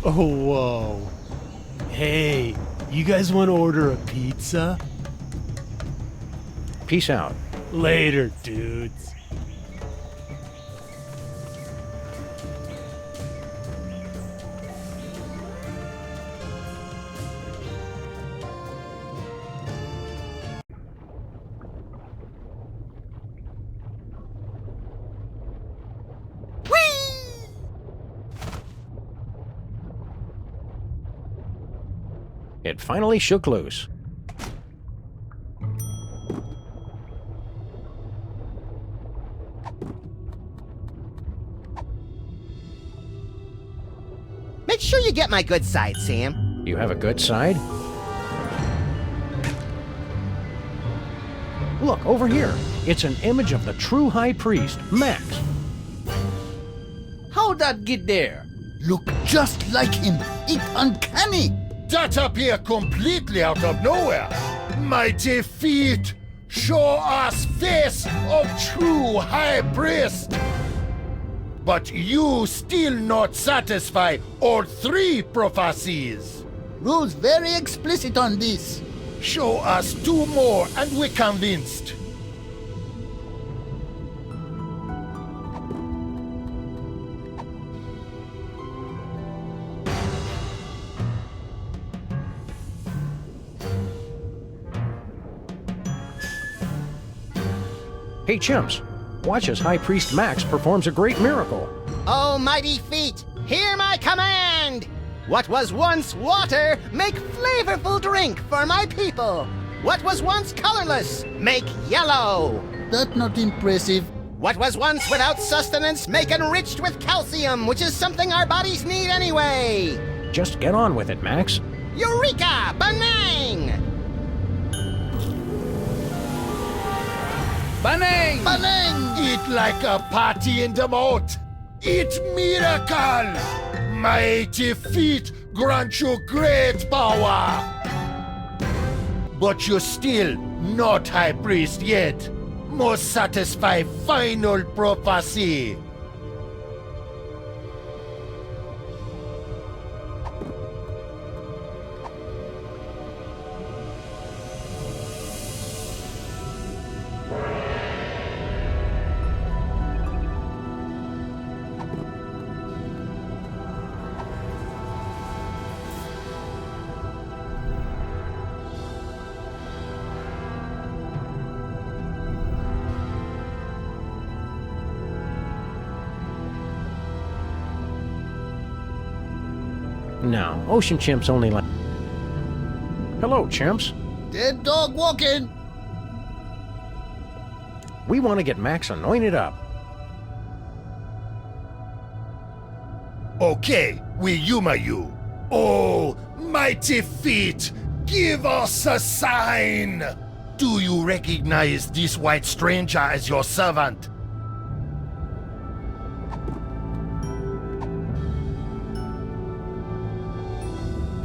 Oh, whoa. Hey, you guys want to order a pizza? Peace out. Later, dudes. It finally shook loose. Make sure you get my good side, Sam. You have a good side? Look, over here. It's an image of the true High Priest, Max. How'd that get there? Look just like him. It's uncanny. That appear completely out of nowhere. Mighty feet. Show us face of true High Priest. But you still not satisfy all three prophecies. Rules very explicit on this. Show us two more and we're convinced. Hey, chimps, watch as High Priest Max performs a great miracle. Oh, mighty feet, hear my command! What was once water, make flavorful drink for my people. What was once colorless, make yellow. That's not impressive. What was once without sustenance, make enriched with calcium, which is something our bodies need anyway. Just get on with it, Max. Eureka! Banang! Banang! Banang! Eat like a party in the mouth. Eat miracle! Mighty feet grant you great power. But you're still not High Priest yet. Must satisfy final prophecy. No, ocean chimps only like... Hello, chimps. Dead dog walking. We want to get Max anointed up. Okay, we humor you. Oh, mighty feet, give us a sign. Do you recognize this white stranger as your servant?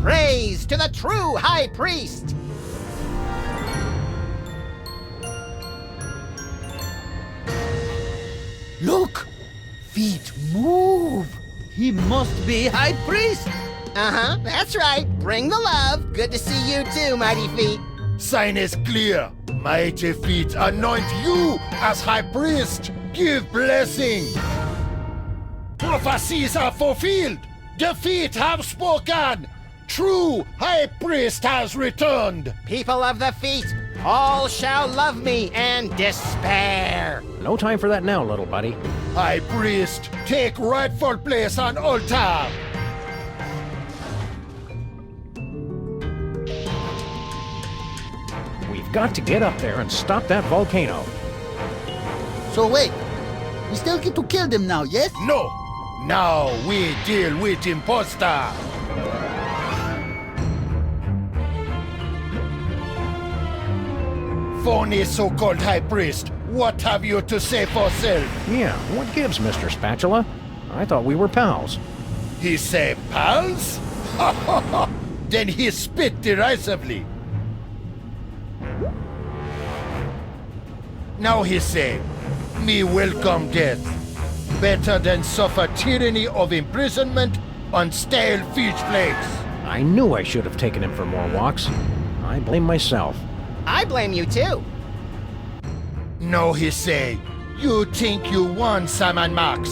Praise to the true High Priest! Look! Feet move! He must be High Priest! Uh-huh, that's right. Bring the love. Good to see you too, Mighty Feet. Sign is clear. Mighty feet anoint you as High Priest. Give blessing. Prophecies are fulfilled. The feet have spoken. True High Priest has returned. People of the feet, all shall love me and despair. No time for that now, little buddy. High Priest, take rightful place on altar. We've got to get up there and stop that volcano. So wait, we still get to kill them now, yes? No. Now we deal with imposter. Phony so-called High Priest, what have you to say for self? Yeah, what gives, Mr. Spatula? I thought we were pals. He say pals? Then he spit derisively. Now he say, me welcome death. Better than suffer tyranny of imprisonment on stale fish flakes. I knew I should have taken him for more walks. I blame myself. I blame you too. No, he say, you think you won, Sam and Max.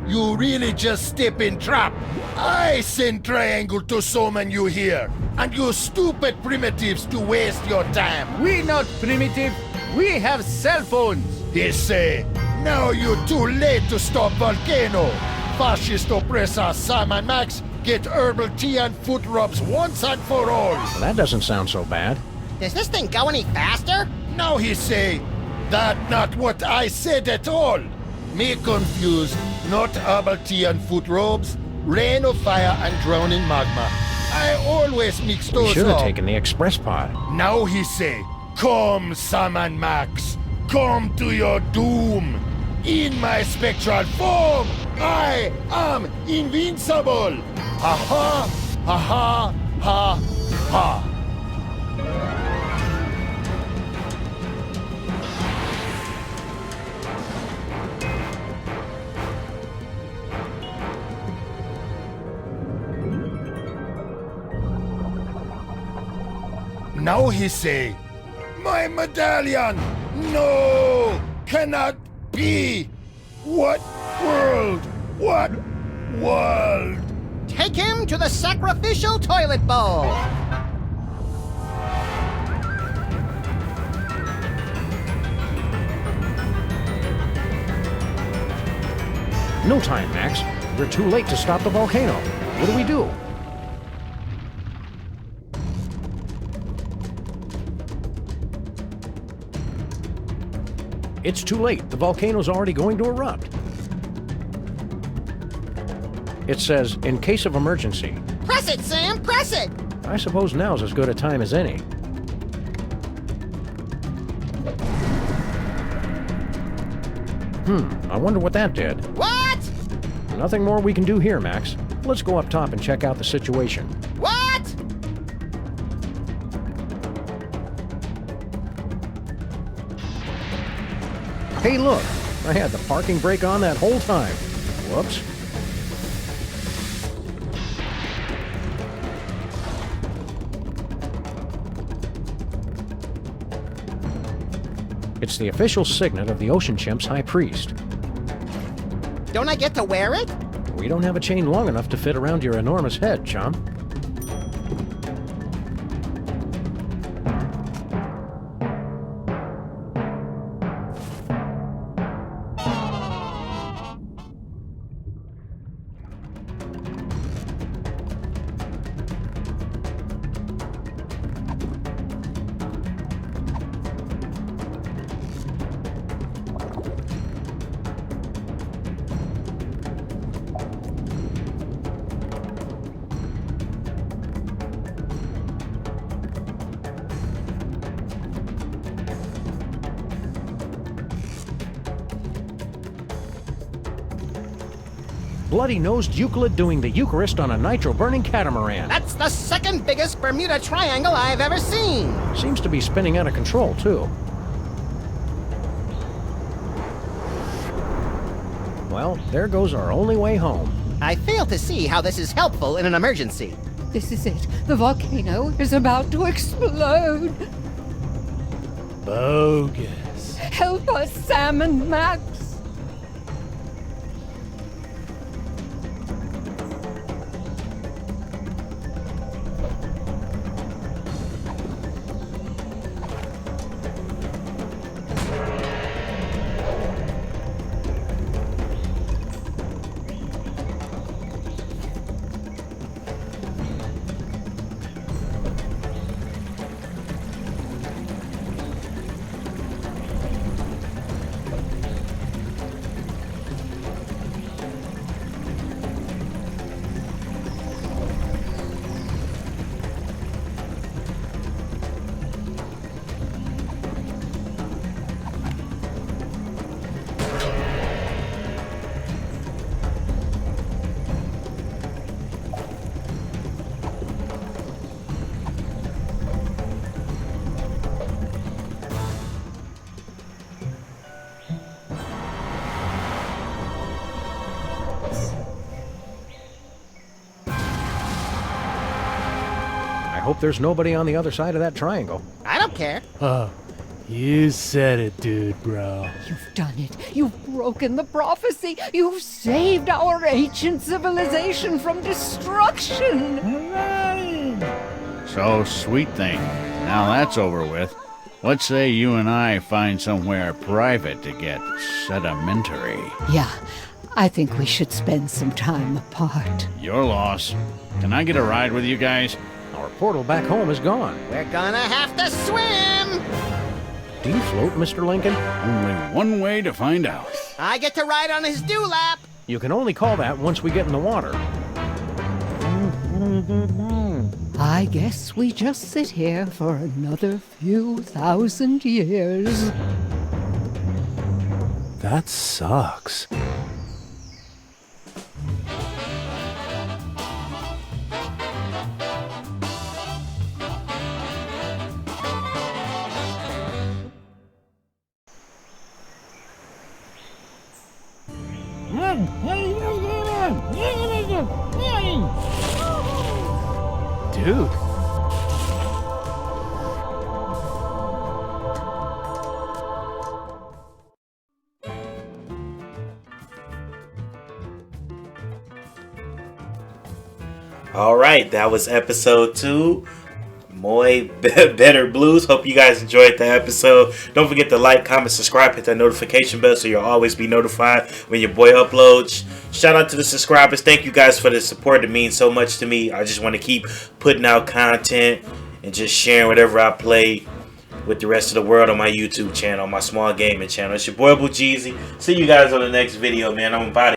You really just step in trap. I send Triangle to summon you here, and you stupid primitives to waste your time. We not primitive. We have cell phones. He say, now you too late to stop volcano. Fascist oppressor Sam and Max get herbal tea and foot rubs once and for all. Well, that doesn't sound so bad. Does this thing go any faster? Now he say, that not what I said at all. Me confused, not herbal tea and foot robes, rain of fire and drowning magma. I always mix We those should have up. taken the express pod. Now he say, come Sam and Max, come to your doom. In my spectral form, I am invincible. Ha ha, ha ha, ha ha. Now he say, my medallion! No! Cannot be! What world? What world? Take him to the sacrificial toilet bowl. No time, Max. We're too late to stop the volcano. What do we do? It's too late. The volcano's already going to erupt. It says, in case of emergency. Press it, Sam, press it! I suppose now's as good a time as any. I wonder what that did. What? Nothing more we can do here, Max. Let's go up top and check out the situation. What? Hey, look! I had the parking brake on that whole time. Whoops. It's the official signet of the Ocean Chimp's High Priest. Don't I get to wear it? We don't have a chain long enough to fit around your enormous head, chum. Bloody-nosed Euclid doing the Eucharist on a nitro-burning catamaran. That's the second biggest Bermuda Triangle I've ever seen. Seems to be spinning out of control, too. Well, there goes our only way home. I fail to see how this is helpful in an emergency. This is it. The volcano is about to explode. Bogus. Help us, Sam and Max. Hope there's nobody on the other side of that triangle. I don't care. You said it, dude, bro. You've done it. You've broken the prophecy. You've saved our ancient civilization from destruction. So, sweet thing. Now that's over with. Let's say you and I find somewhere private to get sedimentary. Yeah, I think we should spend some time apart. Your loss. Can I get a ride with you guys? Our portal back home is gone. We're gonna have to swim! Do you float, Mr. Lincoln? Only one way to find out. I get to ride on his dewlap! You can only call that once we get in the water. I guess we just sit here for another few thousand years. That sucks. Dude. Alright, that was episode 2. Moai Better Blues. Hope you guys enjoyed the episode. Don't forget to like, comment, subscribe, hit that notification bell so you'll always be notified when your boy uploads. Shout out to the subscribers. Thank you guys for the support. It means so much to me. I just want to keep putting out content and just sharing whatever I play with the rest of the world on my YouTube channel, my small gaming channel. It's your boy Jeezy. See you guys on the next video, man. I'm about it.